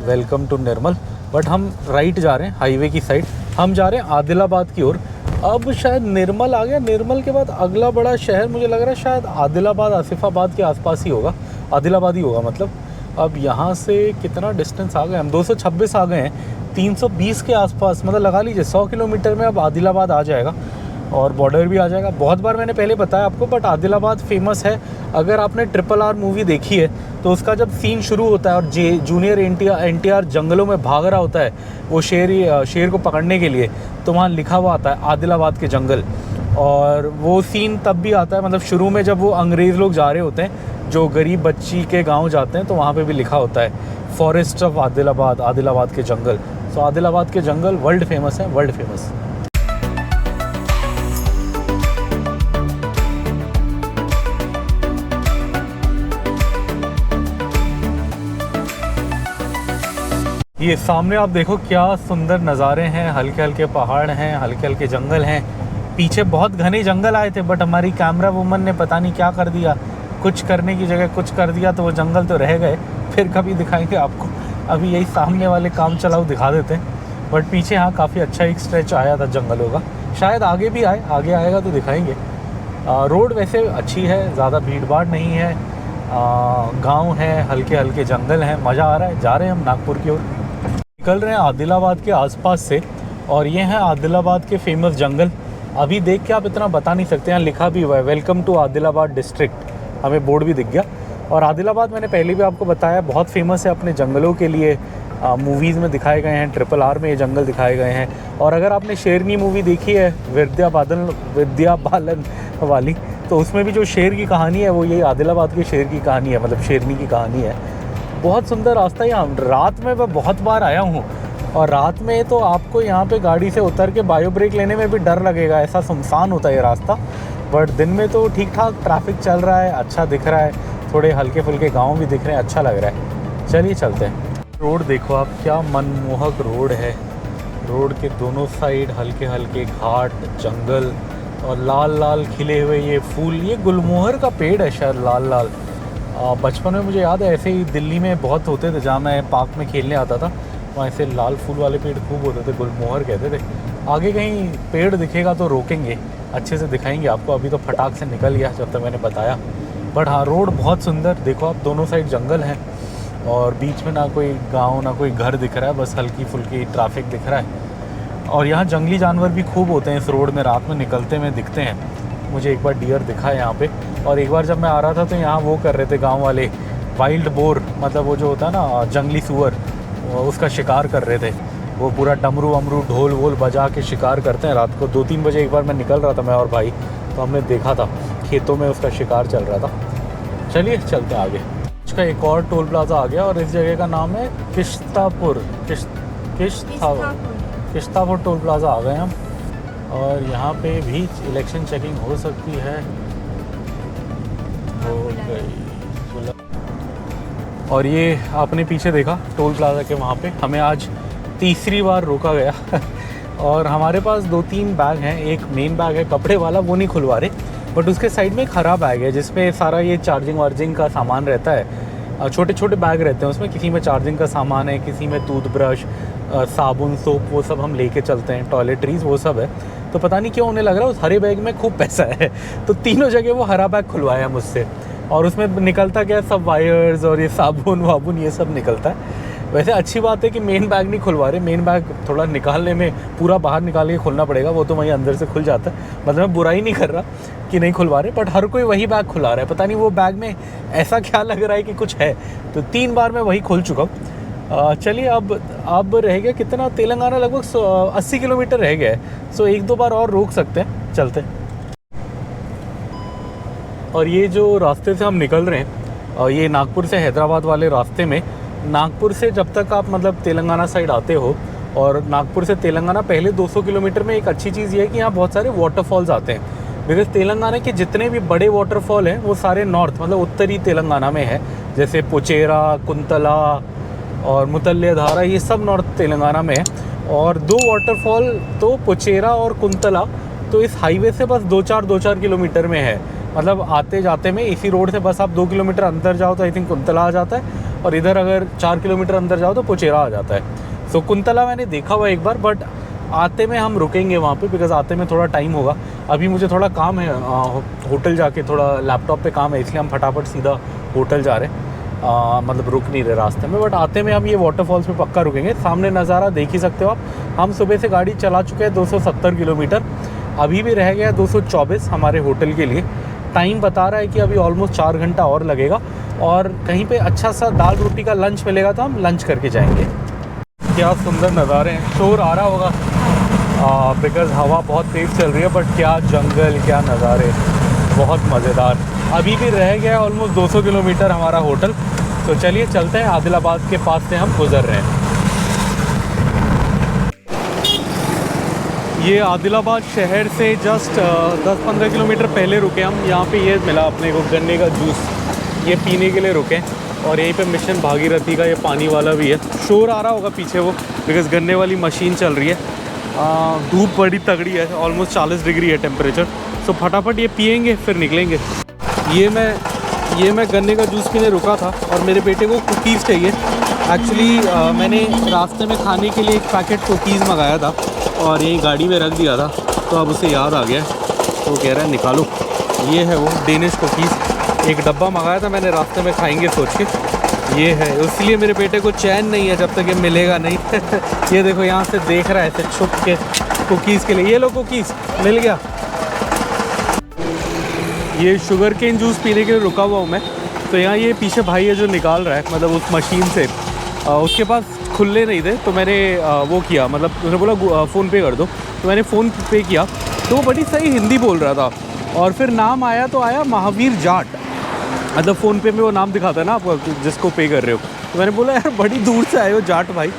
welcome to Nirmal. But हम राइट जा रहे हैं हाईवे की साइड, हम जा रहे हैं आदिलाबाद की ओर। अब शायद निर्मल आ गया, निर्मल के बाद अगला बड़ा शहर मुझे लग रहा है शायद आदिलाबाद, आसिफाबाद के आसपास ही होगा, आदिलाबाद ही होगा मतलब। अब यहाँ से कितना डिस्टेंस आ गए हम, 226 आ गए हैं, 320 के आसपास, मतलब लगा लीजिए 100 किलोमीटर में अब आदिलाबाद आ जाएगा और बॉर्डर भी आ जाएगा। बहुत बार मैंने पहले बताया आपको, बट आदिलाबाद फेमस है। अगर आपने RRR मूवी देखी है तो उसका जब सीन शुरू होता है और जूनियर NTR जंगलों में भाग रहा होता है वो शेर को पकड़ने के लिए, तो वहाँ लिखा हुआ आता है आदिलाबाद के जंगल। और वो सीन तब भी आता है, मतलब शुरू में जब वो अंग्रेज़ लोग जा रहे होते हैं, जो गरीब बच्ची के गांव जाते हैं, तो वहाँ पे भी लिखा होता है फॉरेस्ट ऑफ आदिलाबाद, आदिलाबाद के जंगल। सो आदिलाबाद के जंगल वर्ल्ड फेमस है, वर्ल्ड फेमस। ये सामने आप देखो क्या सुंदर नज़ारे हैं, हल्के हल्के पहाड़ हैं, हल्के हल्के जंगल हैं। पीछे बहुत घने जंगल आए थे, बट हमारी कैमरा वूमन ने पता नहीं क्या कर दिया, कुछ करने की जगह कुछ कर दिया, तो वो जंगल तो रह गए। फिर कभी दिखाएंगे आपको, अभी यही सामने वाले काम चलाओ दिखा देते हैं। बट पीछे हाँ काफ़ी अच्छा एक स्ट्रेच आया था जंगलों का, शायद आगे भी आए, आगे आएगा तो दिखाएंगे। रोड वैसे अच्छी है, ज़्यादा भीड़ भाड़ नहीं है, गाँव है, हल्के हल्के जंगल हैं, मज़ा आ रहा है। जा रहे हैं हम नागपुर की ओर, निकल रहे हैं आदिलाबाद के आसपास से, और ये हैं आदिलाबाद के फेमस जंगल। अभी देख के आप इतना बता नहीं सकते, यहाँ लिखा भी हुआ है वेलकम टू आदिलाबाद डिस्ट्रिक्ट, हमें बोर्ड भी दिख गया। और आदिलाबाद मैंने पहले भी आपको बताया बहुत फेमस है अपने जंगलों के लिए, मूवीज़ में दिखाए गए हैं, RRR में ये जंगल दिखाए गए हैं। और अगर आपने शेरनी मूवी देखी है विद्या बालन वाली, तो उसमें भी जो शेर की कहानी है वो यही आदिलाबाद के शेर की कहानी है, मतलब शेरनी की कहानी है। बहुत सुंदर रास्ता है यहाँ, रात में मैं बहुत बार आया हूँ, और रात में तो आपको यहाँ पे गाड़ी से उतर के बायो ब्रेक लेने में भी डर लगेगा, ऐसा सुनसान होता है ये रास्ता। बट दिन में तो ठीक ठाक ट्रैफिक चल रहा है, अच्छा दिख रहा है, थोड़े हल्के फुल्के गांव भी दिख रहे हैं, अच्छा लग रहा है। चलिए चलते हैं। रोड देखो आप, क्या मनमोहक रोड है। रोड के दोनों साइड हल्के हल्के घाट, जंगल, और लाल लाल खिले हुए ये फूल, ये गुलमोहर का पेड़ है शायद, लाल लाल। बचपन में मुझे याद है ऐसे ही दिल्ली में बहुत होते थे, जहाँ मैं पार्क में खेलने आता था, वहाँ ऐसे लाल फूल वाले पेड़ खूब होते थे, गुलमोहर कहते थे। आगे कहीं पेड़ दिखेगा तो रोकेंगे, अच्छे से दिखाएंगे आपको। अभी तो फटाक से निकल गया जब तक मैंने बताया। बट हाँ रोड बहुत सुंदर, देखो आप दोनों साइड जंगल हैं, और बीच में ना कोई गांव ना कोई घर दिख रहा है, बस हल्की फुल्की ट्रैफिक दिख रहा है। और यहाँ जंगली जानवर भी खूब होते हैं इस रोड में, रात में निकलते हुए दिखते हैं। मुझे एक बार डियर दिखा है यहाँ पे, और एक बार जब मैं आ रहा था तो यहाँ वो कर रहे थे गांव वाले, वाइल्ड बोर, मतलब वो जो होता है ना जंगली सूअर, उसका शिकार कर रहे थे। वो पूरा डमरू वमरू ढोल वोल बजा के शिकार करते हैं रात को। 2-3 बजे एक बार मैं निकल रहा था, मैं और भाई, तो हमने देखा था खेतों में उसका शिकार चल रहा था। चलिए चलते हैं आगे। इसका एक और टोल प्लाजा आ गया, और इस जगह का नाम है किश्तापुर, किश्तापुर टोल प्लाजा आ गए हम। और यहाँ पे भी इलेक्शन चेकिंग हो सकती है, हो गई। और ये आपने पीछे देखा टोल प्लाजा के वहाँ पे हमें आज तीसरी बार रोका गया और हमारे पास 2-3 बैग हैं। एक मेन बैग है कपड़े वाला, वो नहीं खुलवा रहे, बट उसके साइड में एक हरा बैग है जिसमें सारा ये चार्जिंग वार्जिंग का सामान रहता है। छोटे छोटे बैग रहते हैं उसमें, किसी में चार्जिंग का सामान है, किसी में टूथब्रश, साबुन, सोप, वो सब हम लेके चलते हैं, टॉयलेटरीज वो सब है। तो पता नहीं क्यों उन्हें लग रहा है उस हरे बैग में खूब पैसा है, तो तीनों जगह वो हरा बैग खुलवाया मुझसे, और उसमें निकलता क्या सब वायर्स और ये साबुन वाबुन ये सब निकलता है। वैसे अच्छी बात है कि मेन बैग नहीं खुलवा रहे, मेन बैग थोड़ा निकालने में पूरा बाहर निकाल के खोलना पड़ेगा, वो तो वहीं अंदर से खुल जाता है। मतलब मैं बुराई नहीं कर रहा कि नहीं खुलवा रहे, बट हर कोई वही बैग खुला रहा है, पता नहीं वो बैग में ऐसा क्या लग रहा है कि कुछ है। तो 3 बार मैं वही खोल चुका हूँ। चलिए अब रह गया कितना, तेलंगाना लगभग 80 किलोमीटर रह गया है, सो 1-2 बार और रोक सकते हैं, चलते हैं। और ये जो रास्ते से हम निकल रहे हैं, ये नागपुर से हैदराबाद वाले रास्ते में, नागपुर से जब तक आप मतलब तेलंगाना साइड आते हो, और नागपुर से तेलंगाना पहले 200 किलोमीटर में एक अच्छी चीज़ ये है कि यहाँ बहुत सारे वाटरफॉल्स आते हैं। बिकॉज तेलंगाना के जितने भी बड़े वाटरफॉल हैं वो सारे नॉर्थ मतलब उत्तरी तेलंगाना में है, जैसे पोचेरा, कुंतला, और मुतल्ले धारा, ये सब नॉर्थ तेलंगाना में है। और 2 वाटरफॉल तो पुचेरा और कुंतला तो इस हाईवे से बस 2-4 किलोमीटर में है। मतलब आते जाते में इसी रोड से बस आप 2 किलोमीटर अंदर जाओ तो आई थिंक कुंतला आ जाता है, और इधर अगर 4 किलोमीटर अंदर जाओ तो पुचेरा आ जाता है। सो कुंतला मैंने देखा हुआ एक बार, बट आते में हम रुकेंगे वहाँ पे, बिकॉज़ आते में थोड़ा टाइम होगा। अभी मुझे थोड़ा काम है, होटल जाके थोड़ा लैपटॉप पे काम है, इसलिए हम फटाफट सीधा होटल जा रहे हैं। मतलब रुक नहीं रहे रास्ते में, बट आते में हम ये वाटरफॉल्स पे पक्का रुकेंगे। सामने नज़ारा देख ही सकते हो आप। हम सुबह से गाड़ी चला चुके हैं 270 किलोमीटर, अभी भी रह गया 224 हमारे होटल के लिए। टाइम बता रहा है कि अभी ऑलमोस्ट 4 घंटा और लगेगा, और कहीं पे अच्छा सा दाल रोटी का लंच मिलेगा तो हम लंच करके जाएंगे। क्या सुंदर नज़ारे हैं। शोर आ रहा होगा बिकॉज़ हवा बहुत तेज़ चल रही है, बट क्या जंगल, क्या नज़ारे, बहुत मज़ेदार। अभी भी रह गया ऑलमोस्ट 200 किलोमीटर हमारा होटल। तो चलिए चलते हैं, आदिलाबाद के पास से हम गुज़र रहे हैं। ये आदिलाबाद शहर से जस्ट 10-15 किलोमीटर पहले रुके हम। यहाँ पे ये मिला अपने को गन्ने का जूस, ये पीने के लिए रुके। और यहीं पे मिशन भागीरथी का ये पानी वाला भी है। शोर आ रहा होगा पीछे वो, बिकॉज़ गन्ने वाली मशीन चल रही है। धूप बड़ी तगड़ी है, ऑलमोस्ट 40 डिग्री है टेम्परेचर। सो फटाफट ये पियेंगे फिर निकलेंगे। ये मैं गन्ने का जूस पीने रुका था, और मेरे बेटे को कुकीज़ चाहिए। एक्चुअली मैंने रास्ते में खाने के लिए एक पैकेट कुकीज़ मंगाया था और यही गाड़ी में रख दिया था, तो अब उसे याद आ गया, तो कह रहा है निकालो। ये है वो डेनिश कुकीज़, एक डब्बा मंगाया था मैंने, रास्ते में खाएंगे सोच के। ये है, इसलिए मेरे बेटे को चैन नहीं है जब तक ये मिलेगा नहीं। ये देखो यहाँ से देख रहा है ऐसे छुप के कुकीज़ के लिए। ये लो कुकीज़ मिल गया। ये शुगर केन जूस पीने के लिए रुका हुआ हूँ मैं। तो यहाँ ये पीछे भाई है जो निकाल रहा है, मतलब उस मशीन से। उसके पास खुले नहीं थे, तो मैंने वो किया, मतलब उसने बोला फ़ोन पे कर दो, तो मैंने फ़ोन पे किया। तो वो बड़ी सही हिंदी बोल रहा था, और फिर नाम आया तो आया महावीर जाट, मतलब फ़ोन पे में वो नाम दिखाता है ना आपको जिसको पे कर रहे हो। तो मैंने बोला यार बड़ी दूर से आए हो जाट भाई,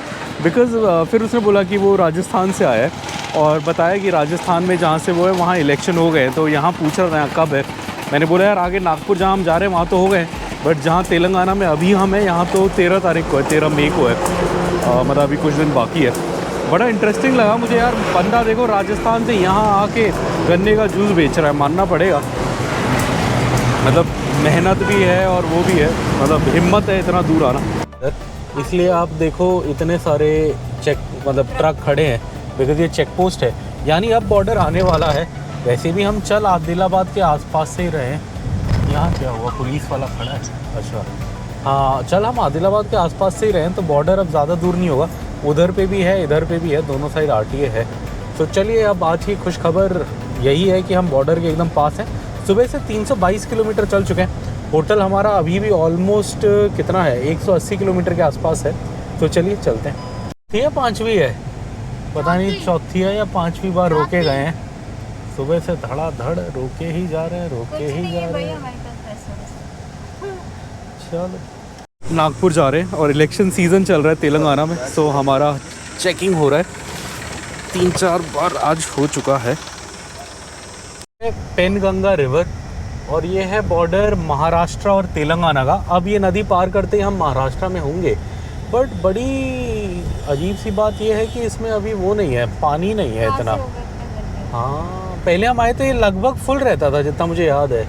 बिकॉज़ फिर उसने बोला कि वो राजस्थान से आया है, और बताया कि राजस्थान में जहाँ से वो है वहाँ इलेक्शन हो गए, तो यहाँ पूछ रहा था कब है। मैंने बोला यार आगे नागपुर जहाँ हम जा रहे हैं वहाँ तो हो गए, बट जहाँ तेलंगाना में अभी हम हैं यहाँ तो 13 तारीख को है, 13 मई को है। मतलब अभी कुछ दिन बाकी है। बड़ा इंटरेस्टिंग लगा मुझे यार, बंदा देखो राजस्थान से यहाँ आके गन्ने का जूस बेच रहा है, मानना पड़ेगा। मतलब मेहनत भी है और वो भी है, मतलब हिम्मत है इतना दूर आना। इसलिए आप देखो इतने सारे मतलब ट्रक खड़े हैं, बिकॉज़ ये चेक पोस्ट है, यानी अब बॉर्डर आने वाला है। वैसे भी हम चल आदिलाबाद के आसपास से ही रहे हैं। यहाँ क्या हुआ, पुलिस वाला खड़ा है? अच्छा हाँ, चल हम आदिलाबाद के आसपास से ही रहे हैं, तो बॉर्डर अब ज़्यादा दूर नहीं होगा। उधर पे भी है, इधर पे भी है, दोनों साइड आरटीए है। तो चलिए अब आज की खुशखबर यही है कि हम बॉर्डर के एकदम पास हैं। सुबह से 322 किलोमीटर चल चुके हैं। होटल हमारा अभी भी ऑलमोस्ट कितना है, 180 किलोमीटर के आसपास है। तो चलिए चलते हैं। ये 5वीं है, पता नहीं चौथी है या 5वीं बार रोके गए हैं। सुबह से धड़ाधड़ रोके ही जा रहे हैं, रोके ही जा रहे हैं। चलो नागपुर जा रहे हैं, और इलेक्शन सीज़न चल रहा है तेलंगाना में, सो हमारा चेकिंग हो रहा है। 3-4 बार आज हो चुका है। पेनगंगा रिवर, और ये है बॉर्डर महाराष्ट्र और तेलंगाना का। अब ये नदी पार करते ही हम महाराष्ट्र में होंगे, बट बड़ी अजीब सी बात ये है कि इसमें अभी वो नहीं है, पानी नहीं है इतना। हाँ पहले हम आए थे लगभग फुल रहता था जितना मुझे याद है,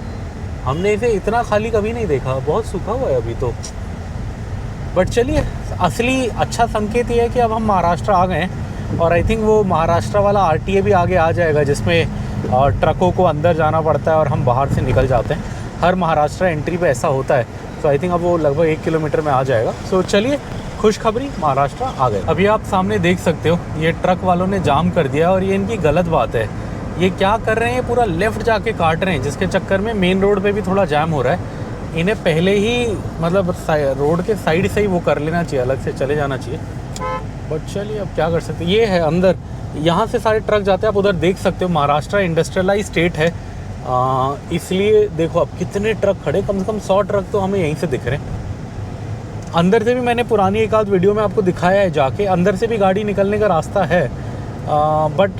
हमने इसे इतना खाली कभी नहीं देखा, बहुत सूखा हुआ है अभी तो। बट चलिए, असली अच्छा संकेत ये है कि अब हम महाराष्ट्र आ गए हैं, और आई थिंक वो महाराष्ट्र वाला आरटीए भी आगे आ जाएगा, जिसमें ट्रकों को अंदर जाना पड़ता है और हम बाहर से निकल जाते हैं। हर महाराष्ट्र एंट्री पे ऐसा होता है। तो आई थिंक अब वो लगभग 1 किलोमीटर में आ जाएगा। सो चलिए, खुशखबरी, महाराष्ट्र आ गए। अभी आप सामने देख सकते हो ये ट्रक वालों ने जाम कर दिया, और ये इनकी गलत बात है। ये क्या कर रहे हैं, पूरा लेफ़्ट जाके काट रहे हैं, जिसके चक्कर में मेन रोड पे भी थोड़ा जाम हो रहा है। इन्हें पहले ही मतलब रोड के साइड से ही वो कर लेना चाहिए, अलग से चले जाना चाहिए। बट चलिए अब क्या कर सकते हैं। ये है अंदर, यहाँ से सारे ट्रक जाते हैं, आप उधर देख सकते हो। महाराष्ट्र इंडस्ट्रियलाइज स्टेट है, इसलिए देखो अब कितने ट्रक खड़े, कम से कम 100 ट्रक तो हमें यहीं से दिख रहे हैं। अंदर से भी मैंने पुरानी एक आध वीडियो में आपको दिखाया है जाके, अंदर से भी गाड़ी निकलने का रास्ता है, बट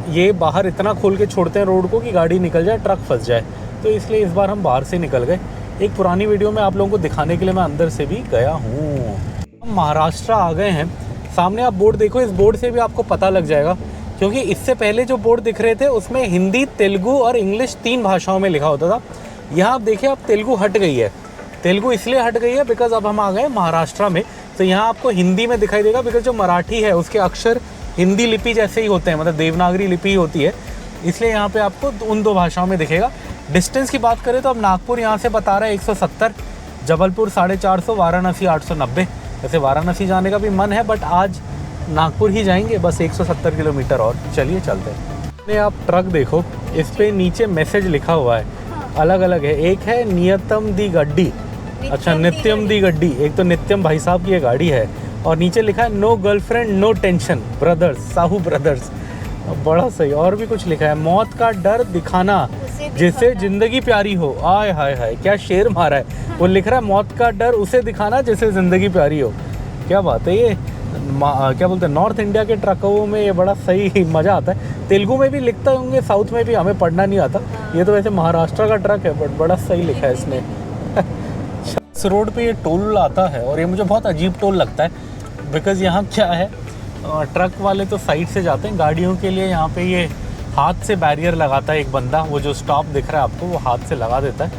ये बाहर इतना खोल के छोड़ते हैं रोड को कि गाड़ी निकल जाए, ट्रक फंस जाए। तो इसलिए इस बार हम बाहर से निकल गए। एक पुरानी वीडियो में आप लोगों को दिखाने के लिए मैं अंदर से भी गया हूँ। महाराष्ट्र आ गए हैं। सामने आप बोर्ड देखो, इस बोर्ड से भी आपको पता लग जाएगा, क्योंकि इससे पहले जो बोर्ड दिख रहे थे उसमें हिंदी, तेलुगु और इंग्लिश 3 भाषाओं में लिखा होता था। यहाँ आप देखिए, अब तेलुगु हट गई है। तेलुगु इसलिए हट गई है बिकॉज अब हम आ गए महाराष्ट्र में, तो यहाँ आपको हिंदी में दिखाई देगा, बिकॉज जो मराठी है उसके अक्षर हिंदी लिपि जैसे ही होते हैं, मतलब देवनागरी लिपि होती है, इसलिए यहाँ पे आपको उन 2 भाषाओं में दिखेगा। डिस्टेंस की बात करें तो अब नागपुर यहाँ से बता रहा है 170, जबलपुर 450, वाराणसी 890। वैसे वाराणसी जाने का भी मन है, बट आज नागपुर ही जाएंगे, बस 170 किलोमीटर और। चलिए चलते हैं। आप ट्रक देखो, इस पे नीचे मैसेज लिखा हुआ है, अलग अलग है। एक है नियतम दी गड्डी, अच्छा नित्यम दी गड्डी, एक तो नित्यम भाई साहब की ये गाड़ी है, और नीचे लिखा है no girlfriend no tension brothers, Sahu brothers. बड़ा सही। और भी कुछ लिखा है, मौत का डर दिखाना जिससे जिंदगी प्यारी हो। आय हाय हाय, क्या शेर मारा है। वो लिख रहा है मौत का डर उसे दिखाना जिससे ज़िंदगी प्यारी हो। क्या बात है। ये क्या बोलते हैं, नॉर्थ इंडिया के ट्रकों में ये बड़ा सही मज़ा आता है। तेलुगु में भी लिखते होंगे, साउथ में भी, हमें पढ़ना नहीं आता। ये तो वैसे महाराष्ट्र का ट्रक है, बट बड़ा सही लिखा है इसने। इस रोड पे ये टोल आता है और ये मुझे बहुत अजीब टोल लगता है, बिकॉज़ यहाँ क्या है, ट्रक वाले तो साइड से जाते हैं, गाड़ियों के लिए यहाँ पे ये हाथ से बैरियर लगाता है एक बंदा। वो जो स्टॉप दिख रहा है आपको, वो हाथ से लगा देता है,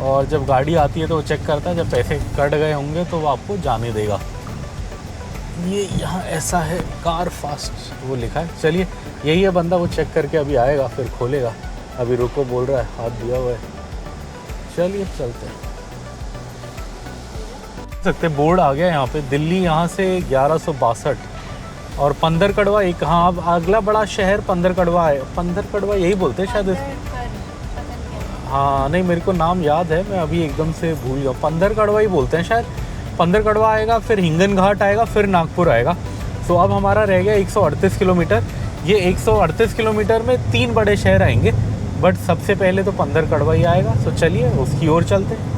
और जब गाड़ी आती है तो वो चेक करता है, जब पैसे कट गए होंगे तो वो आपको जाने देगा। ये यहाँ ऐसा है, कार फास्ट वो लिखा है। चलिए, यही है बंदा, वो चेक करके अभी आएगा, फिर खोलेगा। अभी रुको बोल रहा है, हाथ दिया हुआ है। चलिए चलते हैं। सकते बोर्ड आ गया यहाँ पे, दिल्ली यहाँ से 1162 और पंदरकड़वा एक, हाँ अब अगला बड़ा शहर पंदरकड़वा है। पंदरकड़वा यही बोलते हैं शायद। हाँ नहीं, मेरे को नाम याद है, मैं अभी एकदम से भूल गया। पंदरकड़वा ही बोलते हैं शायद। पंदरकड़वा आएगा, फिर हिंगन घाट आएगा, फिर नागपुर आएगा। तो अब हमारा रह गया 138 किलोमीटर। ये 138 किलोमीटर में 3 बड़े शहर आएंगे, बट सबसे पहले तो पंदरकड़वा ही आएगा। तो चलिए उसकी ओर चलते हैं।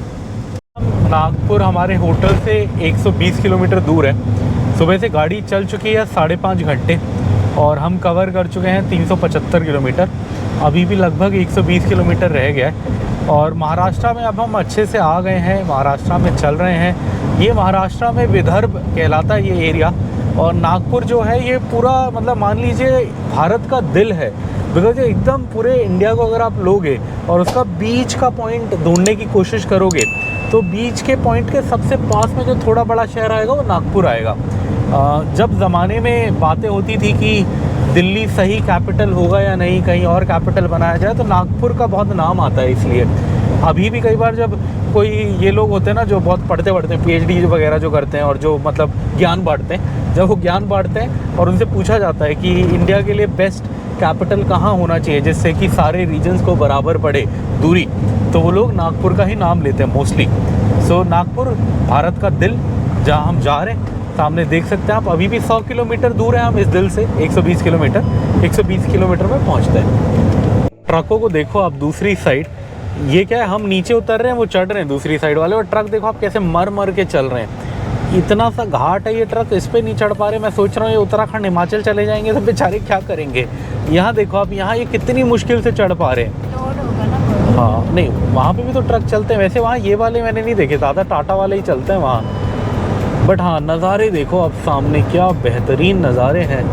नागपुर हमारे होटल से 120 किलोमीटर दूर है। सुबह से गाड़ी चल चुकी है 5.5 घंटे और हम कवर कर चुके हैं 375 किलोमीटर। अभी भी लगभग 120 किलोमीटर रह गया है और महाराष्ट्र में अब हम अच्छे से आ गए हैं। महाराष्ट्र में चल रहे हैं। ये महाराष्ट्र में विदर्भ कहलाता है ये एरिया, और नागपुर जो है ये पूरा मतलब मान लीजिए भारत का दिल है, बिकॉज ये एकदम पूरे इंडिया को अगर आप लोगे और उसका बीच का पॉइंट ढूंढने की कोशिश करोगे तो बीच के पॉइंट के सबसे पास में जो थोड़ा बड़ा शहर आएगा वो नागपुर आएगा। जब ज़माने में बातें होती थी कि दिल्ली सही कैपिटल होगा या नहीं, कहीं और कैपिटल बनाया जाए, तो नागपुर का बहुत नाम आता है। इसलिए अभी भी कई बार जब कोई ये लोग होते हैं ना जो बहुत पढ़ते हैं, PhD वगैरह जो करते हैं और जो मतलब ज्ञान बांटते हैं, जब वो ज्ञान बांटते हैं और उनसे पूछा जाता है कि इंडिया के लिए बेस्ट कैपिटल कहाँ होना चाहिए जिससे कि सारे रीजन्स को बराबर पड़े दूरी, तो वो लोग नागपुर का ही नाम लेते हैं मोस्टली। सो नागपुर भारत का दिल, जहाँ हम जा रहे हैं सामने देख सकते हैं आप। अभी भी 100 किलोमीटर दूर है हम इस दिल से। 120 किलोमीटर में पहुँचते हैं। ट्रकों को देखो आप दूसरी साइड, ये क्या है, हम नीचे उतर रहे हैं, वो चढ़ रहे हैं दूसरी साइड वाले, और ट्रक देखो आप कैसे मर के चल रहे हैं। इतना सा घाट है ये ट्रक, इस पर नहीं चढ़ पा रहे। मैं सोच रहा हूँ ये उत्तराखंड हिमाचल चले जाएंगे तो बेचारे क्या करेंगे। यहाँ देखो आप, यहाँ ये कितनी मुश्किल से चढ़ पा रहे हैं। हाँ नहीं, वहाँ पे भी तो ट्रक चलते हैं वैसे। वहाँ ये वाले मैंने नहीं देखे, ज़्यादा टाटा वाले ही चलते हैं वहाँ। बट हाँ, नज़ारे देखो आप सामने, क्या बेहतरीन नज़ारे हैं।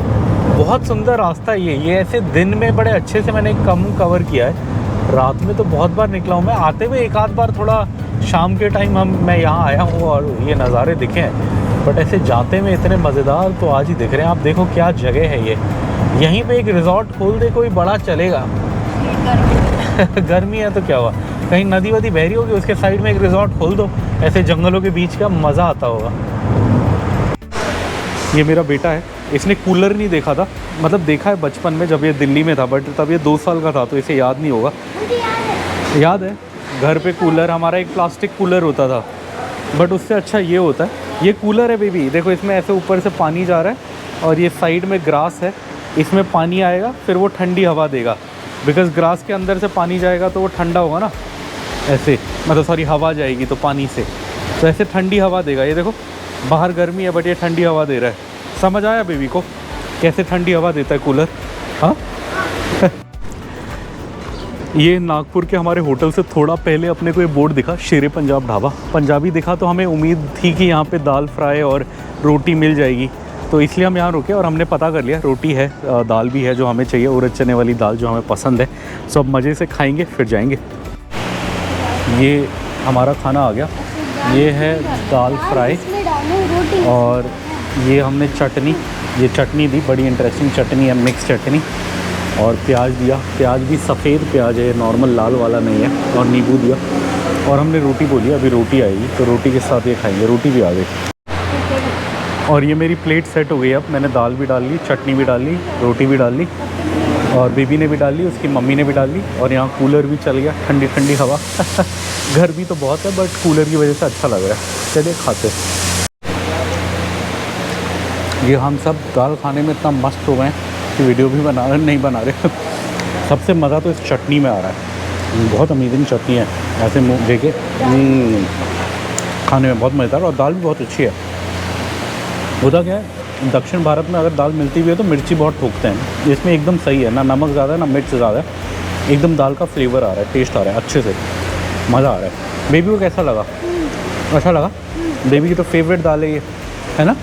बहुत सुंदर रास्ता है ये ऐसे दिन में बड़े अच्छे से मैंने कम कवर किया है। रात में तो बहुत बार निकला हूँ मैं। आते हुए एक आध बार थोड़ा शाम के टाइम मैं यहाँ आया हूँ और ये नज़ारे दिखे हैं, बट ऐसे जाते में इतने मज़ेदार तो आज ही दिख रहे हैं। आप देखो क्या जगह है ये। यहीं पे एक रिजॉर्ट खोल दे कोई, बड़ा चलेगा। गर्मी है तो क्या हुआ, कहीं नदी वदी बह रही होगी उसके साइड में एक रिजॉर्ट खोल दो, ऐसे जंगलों के बीच का मज़ा आता होगा। ये मेरा बेटा है, इसने कूलर नहीं देखा था, मतलब देखा है बचपन में जब ये दिल्ली में था, बट तब ये 2 साल का था तो इसे याद नहीं होगा। याद है घर पे कूलर, हमारा एक प्लास्टिक कूलर होता था, बट उससे अच्छा ये होता है। ये कूलर है बेबी, देखो इसमें ऐसे ऊपर से पानी जा रहा है और ये साइड में ग्रास है, इसमें पानी आएगा फिर वो ठंडी हवा देगा, बिकॉज ग्रास के अंदर से पानी जाएगा तो वो ठंडा होगा ना, ऐसे मतलब सॉरी हवा जाएगी तो पानी से, तो ऐसे ठंडी हवा देगा। ये देखो बाहर गर्मी है बट ये ठंडी हवा दे रहा है। समझ आया बेबी को कैसे ठंडी हवा देता है कूलर? हाँ। ये नागपुर के हमारे होटल से थोड़ा पहले अपने को ये बोर्ड दिखा, शेरे पंजाब ढाबा। पंजाबी दिखा तो हमें उम्मीद थी कि यहाँ पे दाल फ्राई और रोटी मिल जाएगी, तो इसलिए हम यहाँ रुके और हमने पता कर लिया रोटी है, दाल भी है जो हमें चाहिए, उड़द चने वाली दाल जो हमें पसंद है। सो अब मज़े से खाएंगे फिर जाएंगे। ये हमारा खाना आ गया, ये है दाल फ्राई और ये हमने चटनी, ये चटनी दी, बड़ी इंटरेस्टिंग चटनी है, मिक्स चटनी, और प्याज दिया, प्याज भी सफ़ेद प्याज है, नॉर्मल लाल वाला नहीं है, और नींबू दिया, और हमने रोटी बोली, अभी रोटी आएगी तो रोटी के साथ ये खाएंगे। रोटी भी आ गई और ये मेरी प्लेट सेट हो गई। अब मैंने दाल भी डाल ली, चटनी भी डाल ली, रोटी भी डाल ली, और बेबी ने भी डाल ली, उसकी मम्मी ने भी डाल ली, और यहाँ कूलर भी चल गया, ठंडी ठंडी हवा गर्मी तो बहुत है बट कूलर की वजह से अच्छा लग रहा है। चलिए खाते। ये हम सब दाल खाने में इतना मस्त हो गए कि वीडियो भी नहीं बना रहे सबसे मज़ा तो इस चटनी में आ रहा है, बहुत अमेजिंग चटनी है, ऐसे मुँह देखे खाने में बहुत मज़ेदार, और दाल भी बहुत अच्छी है। होता क्या है, दक्षिण भारत में अगर दाल मिलती भी है तो मिर्ची बहुत ठोकते हैं, इसमें एकदम सही है, ना नमक ज़्यादा है ना मिर्च ज़्यादा है, एकदम दाल का फ्लेवर आ रहा है, टेस्ट आ रहा है, अच्छे से मज़ा आ रहा है। बेबी को कैसा लगा? अच्छा लगा? बेबी की तो फेवरेट दाल है ये, है ना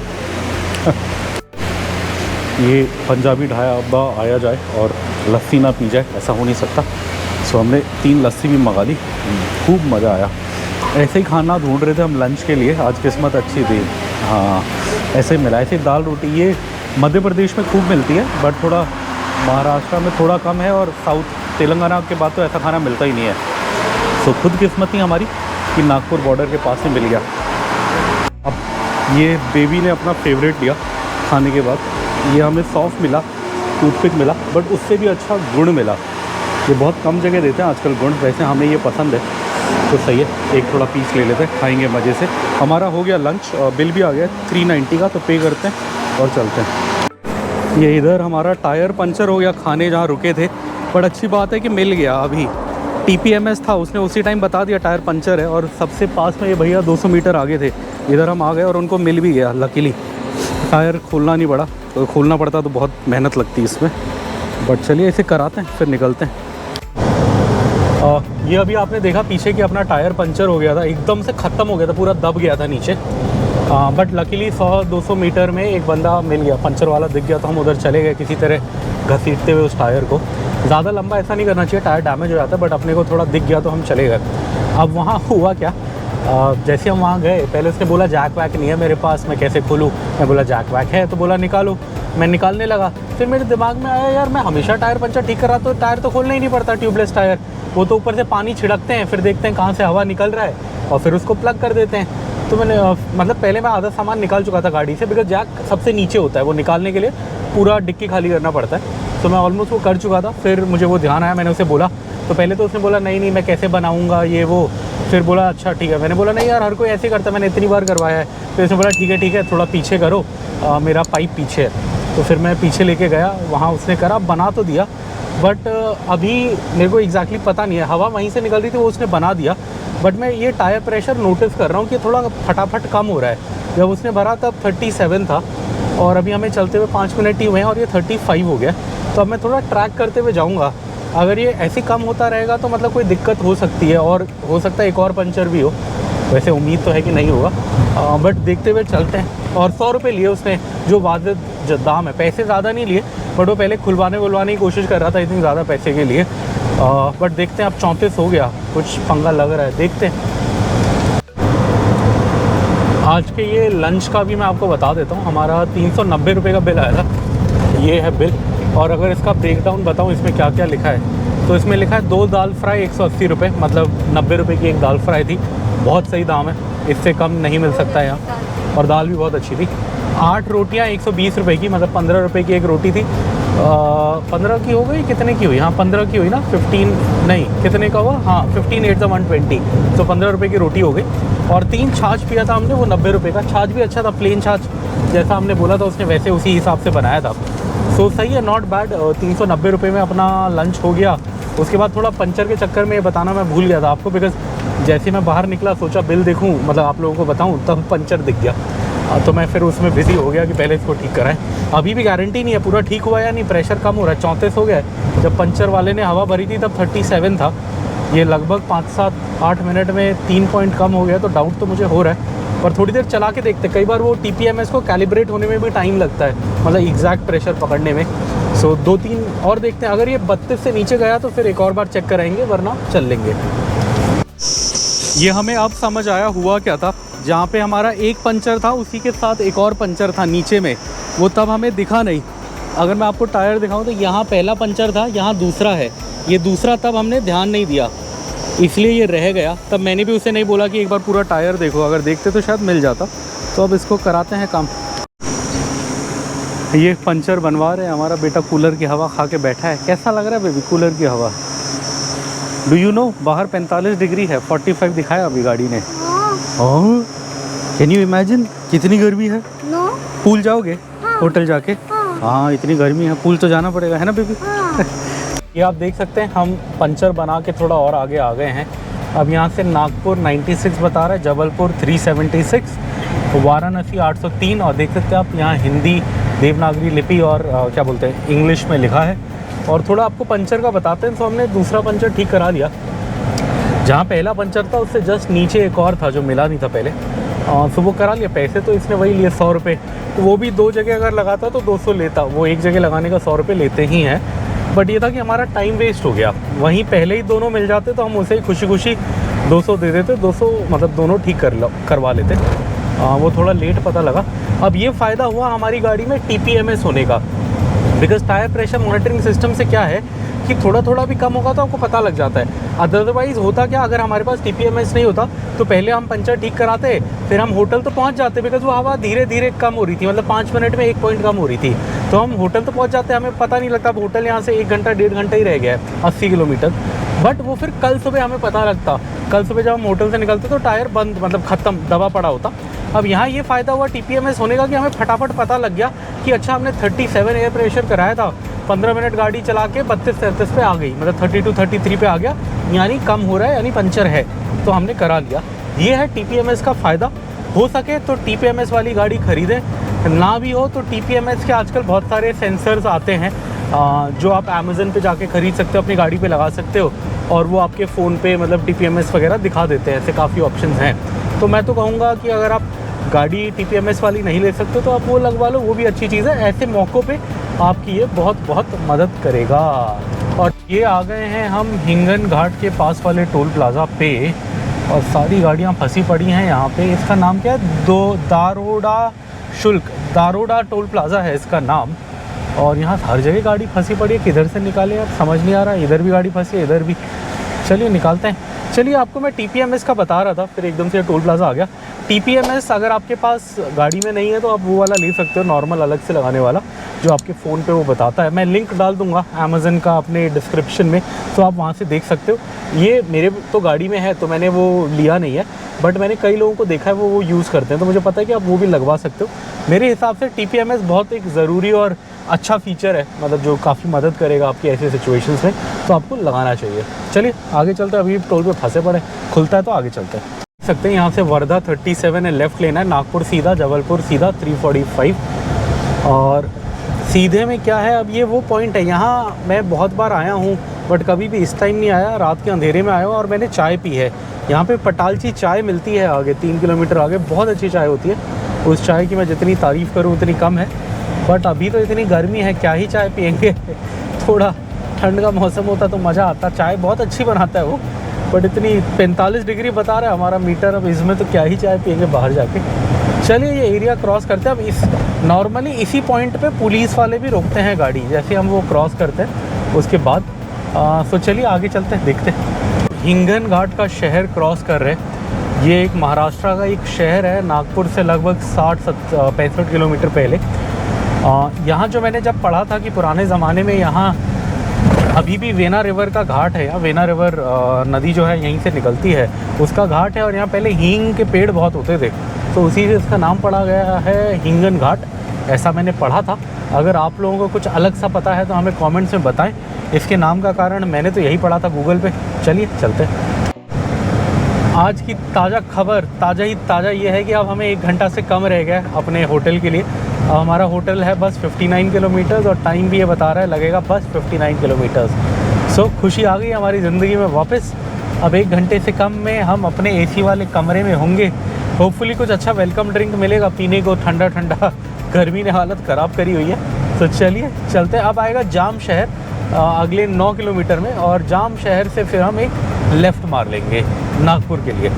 ये पंजाबी ढाबा आया जाए और लस्सी ना पी जाए, ऐसा हो नहीं सकता। सो हमने 3 लस्सी भी मंगा ली, खूब मज़ा आया। ऐसे ही खाना ढूंढ रहे थे हम लंच के लिए, आज किस्मत अच्छी थी, हाँ ऐसे ही मिला। ऐसे दाल रोटी ये मध्य प्रदेश में खूब मिलती है बट थोड़ा महाराष्ट्र में थोड़ा कम है, और साउथ तेलंगाना के बाद तो ऐसा खाना मिलता ही नहीं है। सो खुद किस्मत थी हमारी कि नागपुर बॉर्डर के पास में मिल गया। अब ये बेबी ने अपना फेवरेट लिया खाने के बाद, ये हमें सॉफ्ट मिला, टूथपिक मिला, बट उससे भी अच्छा गुड़ मिला। ये बहुत कम जगह देते हैं आजकल गुड़, वैसे हमें ये पसंद है तो सही है, एक थोड़ा पीस ले लेते हैं, खाएंगे मज़े से। हमारा हो गया लंच, बिल भी आ गया 390 का, तो पे करते हैं और चलते हैं। ये इधर हमारा टायर पंचर हो गया खाने जहाँ रुके थे, बट अच्छी बात है कि मिल गया। अभी TPMS था, उसने उसी टाइम बता दिया टायर पंचर है, और सबसे पास में ये भैया 200 मीटर आगे थे, इधर हम आ गए और उनको मिल भी गया लकीली। टायर खोलना नहीं पड़ा, तो खोलना पड़ता तो बहुत मेहनत लगती इसमें, बट चलिए इसे कराते हैं फिर निकलते हैं। ये अभी आपने देखा पीछे कि अपना टायर पंचर हो गया था, एकदम से ख़त्म हो गया था, पूरा दब गया था नीचे, बट लकीली 100-200 मीटर में एक बंदा मिल गया, पंचर वाला दिख गया, तो हम उधर चले गए किसी तरह घसीटते हुए उस टायर को। ज़्यादा लंबा ऐसा नहीं करना चाहिए, टायर डैमेज हो जाता है, बट अपने को थोड़ा दिख गया तो हम चले गए। अब वहाँ हुआ क्या, जैसे हम वहाँ गए, पहले उसने बोला जैक वैक नहीं है मेरे पास, मैं कैसे खोलूँ? मैं बोला जैक वैक है, तो बोला निकालो। मैं निकालने लगा, फिर मेरे दिमाग में आया यार मैं हमेशा टायर पंचर ठीक करा तो टायर तो खोलना ही नहीं पड़ता, ट्यूबलेस टायर, वो तो ऊपर से पानी छिड़कते हैं, फिर देखते हैं कहाँ से हवा निकल रहा है और फिर उसको प्लग कर देते हैं। तो मैंने मतलब पहले मैं आधा सामान निकाल चुका था गाड़ी से, बिकॉज जैक सबसे नीचे होता है, वो निकालने के लिए पूरा डिक्की खाली करना पड़ता है, तो मैं ऑलमोस्ट वो कर चुका था। फिर मुझे वो ध्यान आया, मैंने उसे बोला, तो पहले तो उसने बोला नहीं मैं कैसे बनाऊँगा ये वो, फिर बोला अच्छा ठीक है। मैंने बोला नहीं यार हर कोई ऐसे करता है, मैंने इतनी बार करवाया है। फिर उसने बोला ठीक है थोड़ा पीछे करो, मेरा पाइप पीछे है। तो फिर मैं पीछे लेके गया, वहाँ उसने करा, बना तो दिया, बट अभी मेरे को एग्जैक्टली पता नहीं है, हवा वहीं से निकल रही थी, वो उसने बना दिया, बट मैं ये टायर प्रेशर नोटिस कर रहा हूँ कि थोड़ा फटाफट कम हो रहा है। जब उसने भरा तब 37 था, और अभी हमें चलते हुए 5 मिनट ही हुए हैं और ये 35 हो गया। तो अब मैं थोड़ा ट्रैक करते हुए जाऊँगा, अगर ये ऐसे कम होता रहेगा तो मतलब कोई दिक्कत हो सकती है, और हो सकता है एक और पंचर भी हो, वैसे उम्मीद तो है कि नहीं होगा, बट देखते हुए चलते हैं। और 100 रुपये लिए उसने, जो वाजिब दाम है, पैसे ज़्यादा नहीं लिए, बट वो पहले खुलवाने की कोशिश कर रहा था इतनी ज़्यादा पैसे के लिए, बट देखते हैं। अब 34 हो गया, कुछ पंगा लग रहा है, देखते हैं। आज के ये लंच का भी मैं आपको बता देता हूँ, हमारा 390 रुपये का बिल आया था, ये है बिल। और अगर इसका ब्रेकडाउन बताऊँ इसमें क्या क्या लिखा है, तो इसमें लिखा है 2 दाल फ्राई 180 रुपये, मतलब 90 रुपये की एक दाल फ्राई थी, बहुत सही दाम है, इससे कम नहीं मिल सकता है यहाँ, और दाल भी बहुत अच्छी थी। 8 रोटियाँ 120 रुपये की, मतलब 15 रुपये की एक रोटी थी। 15 की हो गई, कितने की हुई? हाँ 15 की हुई ना, 15 नहीं, कितने का हुआ? हाँ 15 8 120, तो 15 रुपये की रोटी हो गई। और 3 छाछ पिया था हमने, वो 90 रुपये का। छाछ भी अच्छा था, प्लेन छाछ जैसा हमने बोला था उसने, वैसे उसी हिसाब से बनाया था। सो सही है, नॉट बैड। 390 रुपये में अपना लंच हो गया। उसके बाद थोड़ा पंचर के चक्कर में बताना मैं भूल गया था आपको, बिकॉज जैसे मैं बाहर निकला सोचा बिल देखूं, मतलब आप लोगों को बताऊं, तब पंचर दिख गया, तो मैं फिर उसमें बिज़ी हो गया कि पहले इसको ठीक कराएं। अभी भी गारंटी नहीं है पूरा ठीक हुआ या नहीं, प्रेशर कम हो रहा है, 34 हो गया है। जब पंचर वाले ने हवा भरी थी तब 37 था, ये लगभग 5-7-8 मिनट में 3 पॉइंट कम हो गया, तो डाउट तो मुझे हो रहा है। पर थोड़ी देर चला के देखते, कई बार वो TPMS को कैलिब्रेट होने में भी टाइम लगता है, मतलब एग्जैक्ट प्रेशर पकड़ने में। सो 2-3 और देखते हैं, अगर ये 32 से नीचे गया तो फिर एक और बार चेक कराएंगे, वरना चल लेंगे। ये हमें अब समझ आया हुआ क्या था। जहाँ पे हमारा एक पंचर था उसी के साथ एक और पंचर था नीचे में, वो तब हमें दिखा नहीं। अगर मैं आपको टायर दिखाऊं तो यहाँ पहला पंचर था, यहाँ दूसरा है, ये दूसरा तब हमने ध्यान नहीं दिया, इसलिए ये रह गया। तब मैंने भी उसे नहीं बोला कि एक बार पूरा टायर देखो, अगर देखते तो शायद मिल जाता। तो अब इसको कराते हैं काम। ये पंचर बनवा रहे हैं, हमारा बेटा कूलर की हवा खा के बैठा है। कैसा लग रहा है बेबी कूलर की हवा? डू यू नो बाहर 45 डिग्री है, 45 दिखाया अभी गाड़ी ने। ओह, कैन यू इमेजिन कितनी गर्मी है? नो। पूल जाओगे? हाँ। होटल जाके? हाँ, इतनी गर्मी है, पूल तो जाना पड़ेगा, है ना बेबी? हाँ। ये आप देख सकते हैं, हम पंचर बना के थोड़ा और आगे आ गए हैं। अब यहाँ से नागपुर 96 बता रहा है, जबलपुर 376, वाराणसी 803, और देख सकते हैं आप यहाँ हिंदी, देवनागरी लिपि और क्या बोलते हैं, इंग्लिश में लिखा है। और थोड़ा आपको पंचर का बताते हैं। तो हमने दूसरा पंचर ठीक करा लिया। जहाँ पहला पंचर था उससे जस्ट नीचे एक और था जो मिला नहीं था पहले, तो वो करा लिया। पैसे तो इसने वही लिए 100 रुपये, तो वो भी 2 जगह अगर लगाता तो 200 लेता, वो एक जगह लगाने का 100 रुपये लेते ही हैं। बट ये था कि हमारा टाइम वेस्ट हो गया, वहीं पहले ही दोनों मिल जाते तो हम उसे ही खुशी खुशी 200 दे देते, 200 मतलब दोनों ठीक करवा लेते। वो थोड़ा लेट पता लगा। अब ये फ़ायदा हुआ हमारी गाड़ी में TPMS होने का, because tyre pressure monitoring system से क्या है कि थोड़ा थोड़ा भी कम होगा तो आपको पता लग जाता है। अदरवाइज़ होता क्या, अगर हमारे पास TPMS नहीं होता तो पहले हम पंचर ठीक कराते, फिर हम होटल तो पहुंच जाते, बिकॉज वो हवा धीरे धीरे कम हो रही थी, मतलब 5 मिनट में 1 पॉइंट कम हो रही थी। तो हम होटल तो पहुंच जाते, हमें पता नहीं लगता। अब होटल यहाँ से 1 घंटा 1.5 घंटा ही रह गया है, 80 किलोमीटर। बट वो फिर कल सुबह हमें पता लगता, कल सुबह जब हम होटल से निकलते तो टायर बंद, मतलब ख़त्म, दबा पड़ा होता। अब यहाँ ये फ़ायदा हुआ TPMS होने का कि हमें फटाफट पता लग गया कि अच्छा हमने 37 एयर प्रेशर कराया था, 15 मिनट गाड़ी चला के 32-33 पे आ गई, मतलब 32-33 पे आ गया, यानी कम हो रहा है, यानी पंचर है, तो हमने करा लिया। ये है TPMS का फ़ायदा। हो सके तो TPMS वाली गाड़ी ख़रीदें, ना भी हो तो TPMS के आजकल बहुत सारे सेंसर्स आते हैं जो आप अमेज़न पे जाके ख़रीद सकते हो, अपनी गाड़ी पे लगा सकते हो, और वो आपके फ़ोन पे मतलब TPMS वगैरह दिखा देते हैं। ऐसे काफ़ी ऑप्शंस हैं। तो मैं तो कहूँगा कि अगर आप गाड़ी TPMS वाली नहीं ले सकते तो आप वो लगवा लो, वो भी अच्छी चीज़ है। ऐसे मौक़ों पे आपकी ये बहुत बहुत मदद करेगा। और ये आ गए हैं हम हिंगन घाट के पास वाले टोल प्लाज़ा पे, और सारी गाड़ियाँ फंसी पड़ी हैं यहाँ पे। इसका नाम क्या है? दारोडा टोल प्लाज़ा है इसका नाम। और यहाँ हर जगह गाड़ी फंसी पड़ी है, किधर से निकाले यार समझ नहीं आ रहा। इधर भी गाड़ी फंसी है, इधर भी। चलिए निकालते हैं। चलिए, आपको मैं TPMS का बता रहा था, फिर एकदम से टोल प्लाज़ा आ गया। TPMS अगर आपके पास गाड़ी में नहीं है तो आप वो वाला ले सकते हो, नॉर्मल अलग से लगाने वाला, जो आपके फ़ोन पे वो बताता है। मैं लिंक डाल दूंगा अमेज़न का अपने डिस्क्रिप्शन में, तो आप वहाँ से देख सकते हो। ये मेरे तो गाड़ी में है तो मैंने वो लिया नहीं है, बट मैंने कई लोगों को देखा है वो यूज़ करते हैं, तो मुझे पता है कि आप वो भी लगवा सकते हो। मेरे हिसाब से TPMS बहुत एक ज़रूरी और अच्छा फ़ीचर है, मतलब जो काफ़ी मदद करेगा आपकी ऐसे सिचुएशंस में, तो आपको लगाना चाहिए। चलिए आगे चलते हैं, अभी टोल पे फंसे पड़े, खुलता है तो आगे चलते हैं। देख सकते हैं यहाँ से वर्धा 37 है, लेफ़्ट लेना है, नागपुर सीधा, जबलपुर सीधा 345। और सीधे में क्या है, अब ये वो पॉइंट है, यहाँ मैं बहुत बार आया हूँ बट कभी भी इस टाइम नहीं आया, रात के अंधेरे में आया हूँ और मैंने चाय पी है। यहाँ पे पटालची चाय मिलती है आगे, 3 किलोमीटर आगे, बहुत अच्छी चाय होती है। उस चाय की मैं जितनी तारीफ़ करूँ उतनी कम है। बट अभी तो इतनी गर्मी है, क्या ही चाय पियेंगे। थोड़ा ठंड का मौसम होता तो मज़ा आता। चाय बहुत अच्छी बनाता है वो, बट इतनी 45 डिग्री बता रहा है हमारा मीटर, अब इसमें तो क्या ही चाय पियेंगे बाहर जाके। चलिए ये एरिया क्रॉस करते हैं। अब इस नॉर्मली इसी पॉइंट पे पुलिस वाले भी रोकते हैं गाड़ी, जैसे हम वो क्रॉस करते हैं उसके बाद। तो चलिए आगे चलते हैं, देखते हैं। हिंगन घाट का शहर क्रॉस कर रहे हैं। ये एक महाराष्ट्र का एक शहर है, नागपुर से लगभग 65 किलोमीटर पहले। यहाँ जो मैंने जब पढ़ा था कि पुराने ज़माने में यहाँ अभी भी वेना रिवर का घाट है, या वेना रिवर नदी जो है यहीं से निकलती है, उसका घाट है। और यहाँ पहले हींग के पेड़ बहुत होते थे, तो उसी से इसका नाम पड़ा गया है हिंगन घाट, ऐसा मैंने पढ़ा था। अगर आप लोगों को कुछ अलग सा पता है तो हमें कमेंट्स में बताएं इसके नाम का कारण। मैंने तो यही पढ़ा था गूगल पे। चलिए चलते हैं। आज की ताज़ा खबर, ताज़ा ही ताज़ा ये है कि अब हमें 1 घंटा से कम रह गया अपने होटल के लिए। हमारा होटल है बस 59 किलोमीटर्स, और टाइम भी ये बता रहा है लगेगा बस 59 किलोमीटर्स। सो खुशी आ गई हमारी ज़िंदगी में वापस। अब 1 घंटे से कम में हम अपने AC वाले कमरे में होंगे, होपफुली कुछ अच्छा वेलकम ड्रिंक मिलेगा पीने को, ठंडा ठंडा। गर्मी ने हालत ख़राब करी हुई है। तो चलिए चलते हैं। अब आएगा जाम शहर अगले 9 किलोमीटर में, और जाम शहर से फिर हम एक लेफ़्ट मार लेंगे नागपुर के लिए।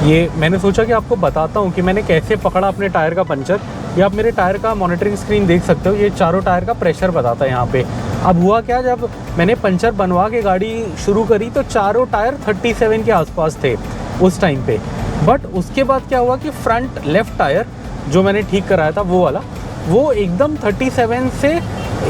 ये मैंने सोचा कि आपको बताता हूँ कि मैंने कैसे पकड़ा अपने टायर का पंचर। ये आप मेरे टायर का मॉनिटरिंग स्क्रीन देख सकते हो, ये चारों टायर का प्रेशर बताता है यहाँ पे। अब हुआ क्या, जब मैंने पंचर बनवा के गाड़ी शुरू करी तो चारों टायर 37 के आसपास थे उस टाइम पे। बट उसके बाद क्या हुआ कि फ्रंट लेफ़्ट टायर जो मैंने ठीक कराया था वो वाला, वो एकदम 37 से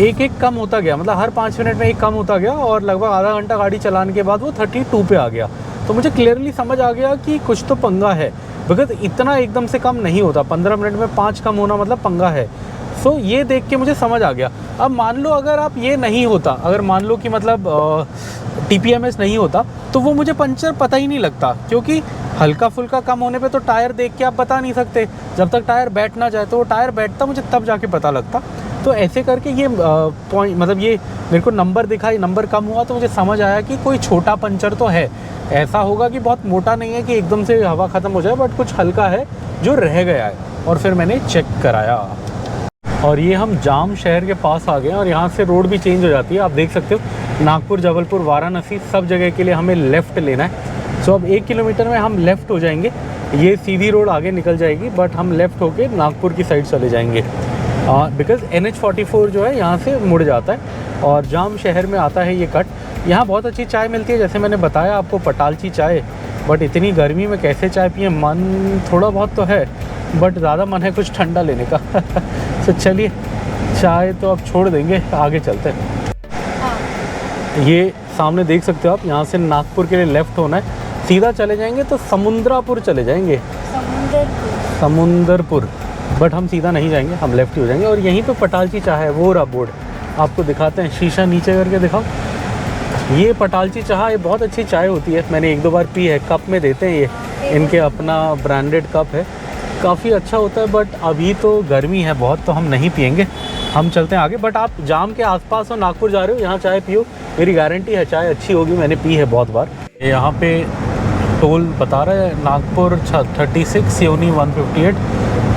एक कम होता गया, मतलब हर 5 मिनट में एक कम होता गया, और लगभग आधा घंटा गाड़ी चलाने के बाद वो 32 पे आ गया। तो मुझे क्लियरली समझ आ गया कि कुछ तो पंगा है, बिकॉज इतना एकदम से कम नहीं होता, 15 मिनट में 5 कम होना मतलब पंगा है। सो ये देख के मुझे समझ आ गया। अब मान लो अगर आप ये नहीं होता, अगर मान लो कि मतलब TPMS नहीं होता, तो वो मुझे पंचर पता ही नहीं लगता, क्योंकि हल्का फुल्का कम होने पे तो टायर देख के आप बता नहीं सकते, जब तक टायर बैठ ना जाए। तो वो टायर बैठता मुझे तब जाके पता लगता। तो ऐसे करके ये पॉइंट, मतलब ये मेरे को नंबर दिखा, ये नंबर कम हुआ तो मुझे समझ आया कि कोई छोटा पंचर तो है। ऐसा होगा कि बहुत मोटा नहीं है कि एकदम से हवा ख़त्म हो जाए, बट कुछ हल्का है जो रह गया है। और फिर मैंने चेक कराया, और ये हम जाम शहर के पास आ गए हैं, और यहाँ से रोड भी चेंज हो जाती है। आप देख सकते हो नागपुर, जबलपुर, वाराणसी सब जगह के लिए हमें लेफ़्ट लेना है। सो अब 1 किलोमीटर में हम लेफ़्ट हो जाएंगे। ये सीधी रोड आगे निकल जाएगी, बट हम लेफ़्ट होके नागपुर की साइड चले जाएंगे, बिकॉज़ NH44 जो है यहाँ से मुड़ जाता है और जाम शहर में आता है ये कट। यहाँ बहुत अच्छी चाय मिलती है, जैसे मैंने बताया आपको, पटालची चाय। बट इतनी गर्मी में कैसे चाय पिए, मन थोड़ा बहुत तो है, बट ज़्यादा मन है कुछ ठंडा लेने का। तो चलिए चाय तो अब छोड़ देंगे, आगे चलते हैं। ये सामने देख सकते हो आप, यहाँ से नागपुर के लिए लेफ़्ट होना है। सीधा चले जाएंगे तो समुद्रापुर चले जाएंगे, समुंदरपुर। बट हम सीधा नहीं जाएंगे, हम लेफ़्ट ही हो जाएंगे। और यहीं पे पटालची चाय है, वो रहा बोर्ड, आपको दिखाते हैं। शीशा नीचे करके दिखाओ। ये पटालची चाय, ये बहुत अच्छी चाय होती है, मैंने 1-2 बार पी है। कप में देते हैं ये, इनके अपना ब्रांडेड कप है, काफ़ी अच्छा होता है। बट अभी तो गर्मी है बहुत, तो हम नहीं पियेंगे, हम चलते हैं आगे। बट आप जाम के आसपास हो, नागपुर जा रहे हो, यहाँ चाय पियो, मेरी गारंटी है चाय अच्छी होगी, मैंने पी है बहुत बार। यहाँ पे टोल बता रहा है, नागपुर 36, सिवनी 158,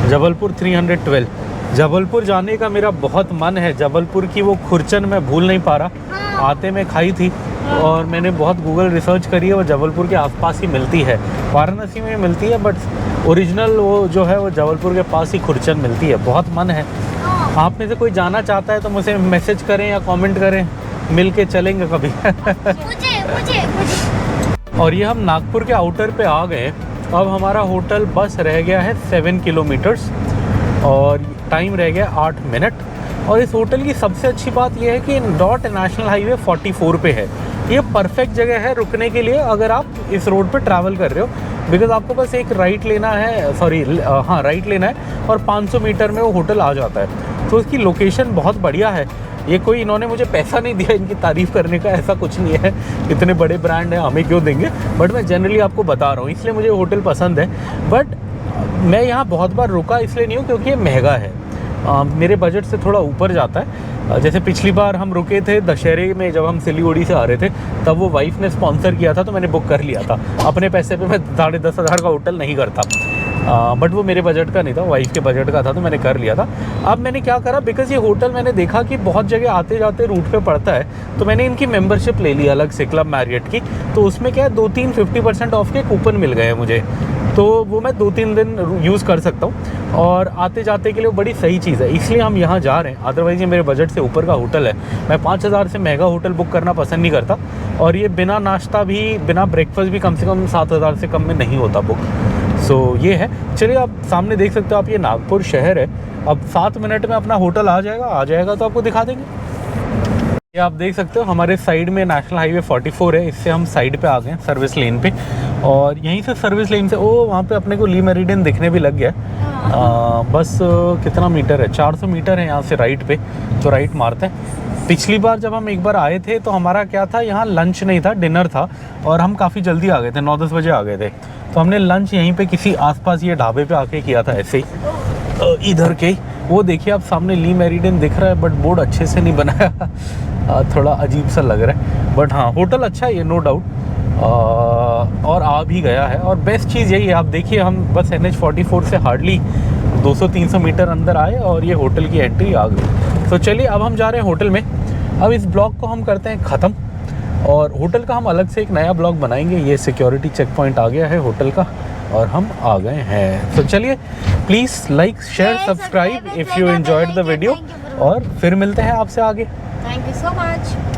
जबलपुर 312। जबलपुर जाने का मेरा बहुत मन है। जबलपुर की वो खुरचन मैं भूल नहीं पा रहा, आते में खाई थी, और मैंने बहुत गूगल रिसर्च करी है, वो जबलपुर के आसपास ही मिलती है। वाराणसी में मिलती है, बट ओरिजिनल वो जो है वो जबलपुर के पास ही खुरचन मिलती है। बहुत मन है। आप में से कोई जाना चाहता है तो मुझे मैसेज करें या कमेंट करें, मिल के चलेंगे कभी। मुझे। और ये हम नागपुर के आउटर पे आ गए। अब हमारा होटल बस रह गया है 7 किलोमीटर्स, और टाइम रह गया 8 मिनट। और इस होटल की सबसे अच्छी बात यह है कि डॉट नेशनल हाईवे 44 पे है। ये परफेक्ट जगह है रुकने के लिए अगर आप इस रोड पे ट्रैवल कर रहे हो, बिकॉज आपको बस एक राइट लेना है, राइट लेना है, और 500 मीटर में वो होटल आ जाता है। तो इसकी लोकेशन बहुत बढ़िया है। ये कोई, इन्होंने मुझे पैसा नहीं दिया इनकी तारीफ़ करने का, ऐसा कुछ नहीं है। इतने बड़े ब्रांड हैं, हमें क्यों देंगे। बट मैं जनरली आपको बता रहा हूँ, इसलिए मुझे होटल पसंद है। बट मैं यहाँ बहुत बार रुका इसलिए नहीं हूँ क्योंकि ये महंगा है, मेरे बजट से थोड़ा ऊपर जाता है। जैसे पिछली बार हम रुके थे दशहरे में, जब हम सिलीगुड़ी से आ रहे थे, तब वो वाइफ ने स्पॉन्सर किया था, तो मैंने बुक कर लिया था। अपने पैसे पे मैं 10,500 का होटल नहीं करता, बट वो मेरे बजट का नहीं था, वाइफ के बजट का था, तो मैंने कर लिया था। अब मैंने क्या करा, बिकॉज़ ये होटल मैंने देखा कि बहुत जगह आते जाते रूट पे पड़ता है, तो मैंने इनकी मेंबरशिप ले ली अलग से, क्लब मैरियट की। तो उसमें क्या है, 2-3 50% ऑफ के कूपन मिल गए मुझे, तो वो मैं 2-3 दिन यूज़ कर सकता हूँ, और आते जाते के लिए बड़ी सही चीज़ है, इसलिए हम यहाँ जा रहे हैं। अदरवाइज़ ये मेरे बजट से ऊपर का होटल है, मैं 5,000 से महंगा होटल बुक करना पसंद नहीं करता। और ये बिना नाश्ता भी, बिना ब्रेकफास्ट भी कम से कम 7,000 से कम में नहीं होता बुक। सो ये है। चलिए, आप सामने देख सकते हो आप, ये नागपुर शहर है। अब 7 मिनट में अपना होटल आ जाएगा तो आपको दिखा देंगे। ये आप देख सकते हो हमारे साइड में नेशनल हाईवे 44 है, इससे हम साइड पे आ गए सर्विस लेन पे, और यहीं से सर्विस लेन से वहाँ पे अपने को ली मेरिडियन दिखने भी लग गया। बस कितना मीटर है, 400 मीटर है यहाँ से राइट पे, तो राइट मारते हैं। पिछली बार जब हम एक बार आए थे तो हमारा क्या था, यहाँ लंच नहीं था, डिनर था, और हम काफ़ी जल्दी आ गए थे, 9-10 बजे आ गए थे। तो हमने लंच यहीं पे किसी आसपास ये ढाबे पे आके किया था, ऐसे ही इधर के। वो देखिए आप सामने ली मेरिडियन दिख रहा है, बट बोर्ड अच्छे से नहीं बनाया, थोड़ा अजीब सा लग रहा है। बट हाँ, होटल अच्छा है ये, नो डाउट। और आ भी गया है। और बेस्ट चीज़ यही है, आप देखिए हम बस NH44 से हार्डली 200-300 मीटर अंदर आए और ये होटल की एंट्री आ गई। तो चलिए अब हम जा रहे हैं होटल में। अब इस ब्लॉग को हम करते हैं ख़त्म और होटल का हम अलग से एक नया ब्लॉग बनाएंगे। ये सिक्योरिटी चेक पॉइंट आ गया है होटल का और हम आ गए हैं। तो चलिए please like share subscribe if you enjoyed the video और फिर मिलते हैं आपसे आगे। Thank you so much.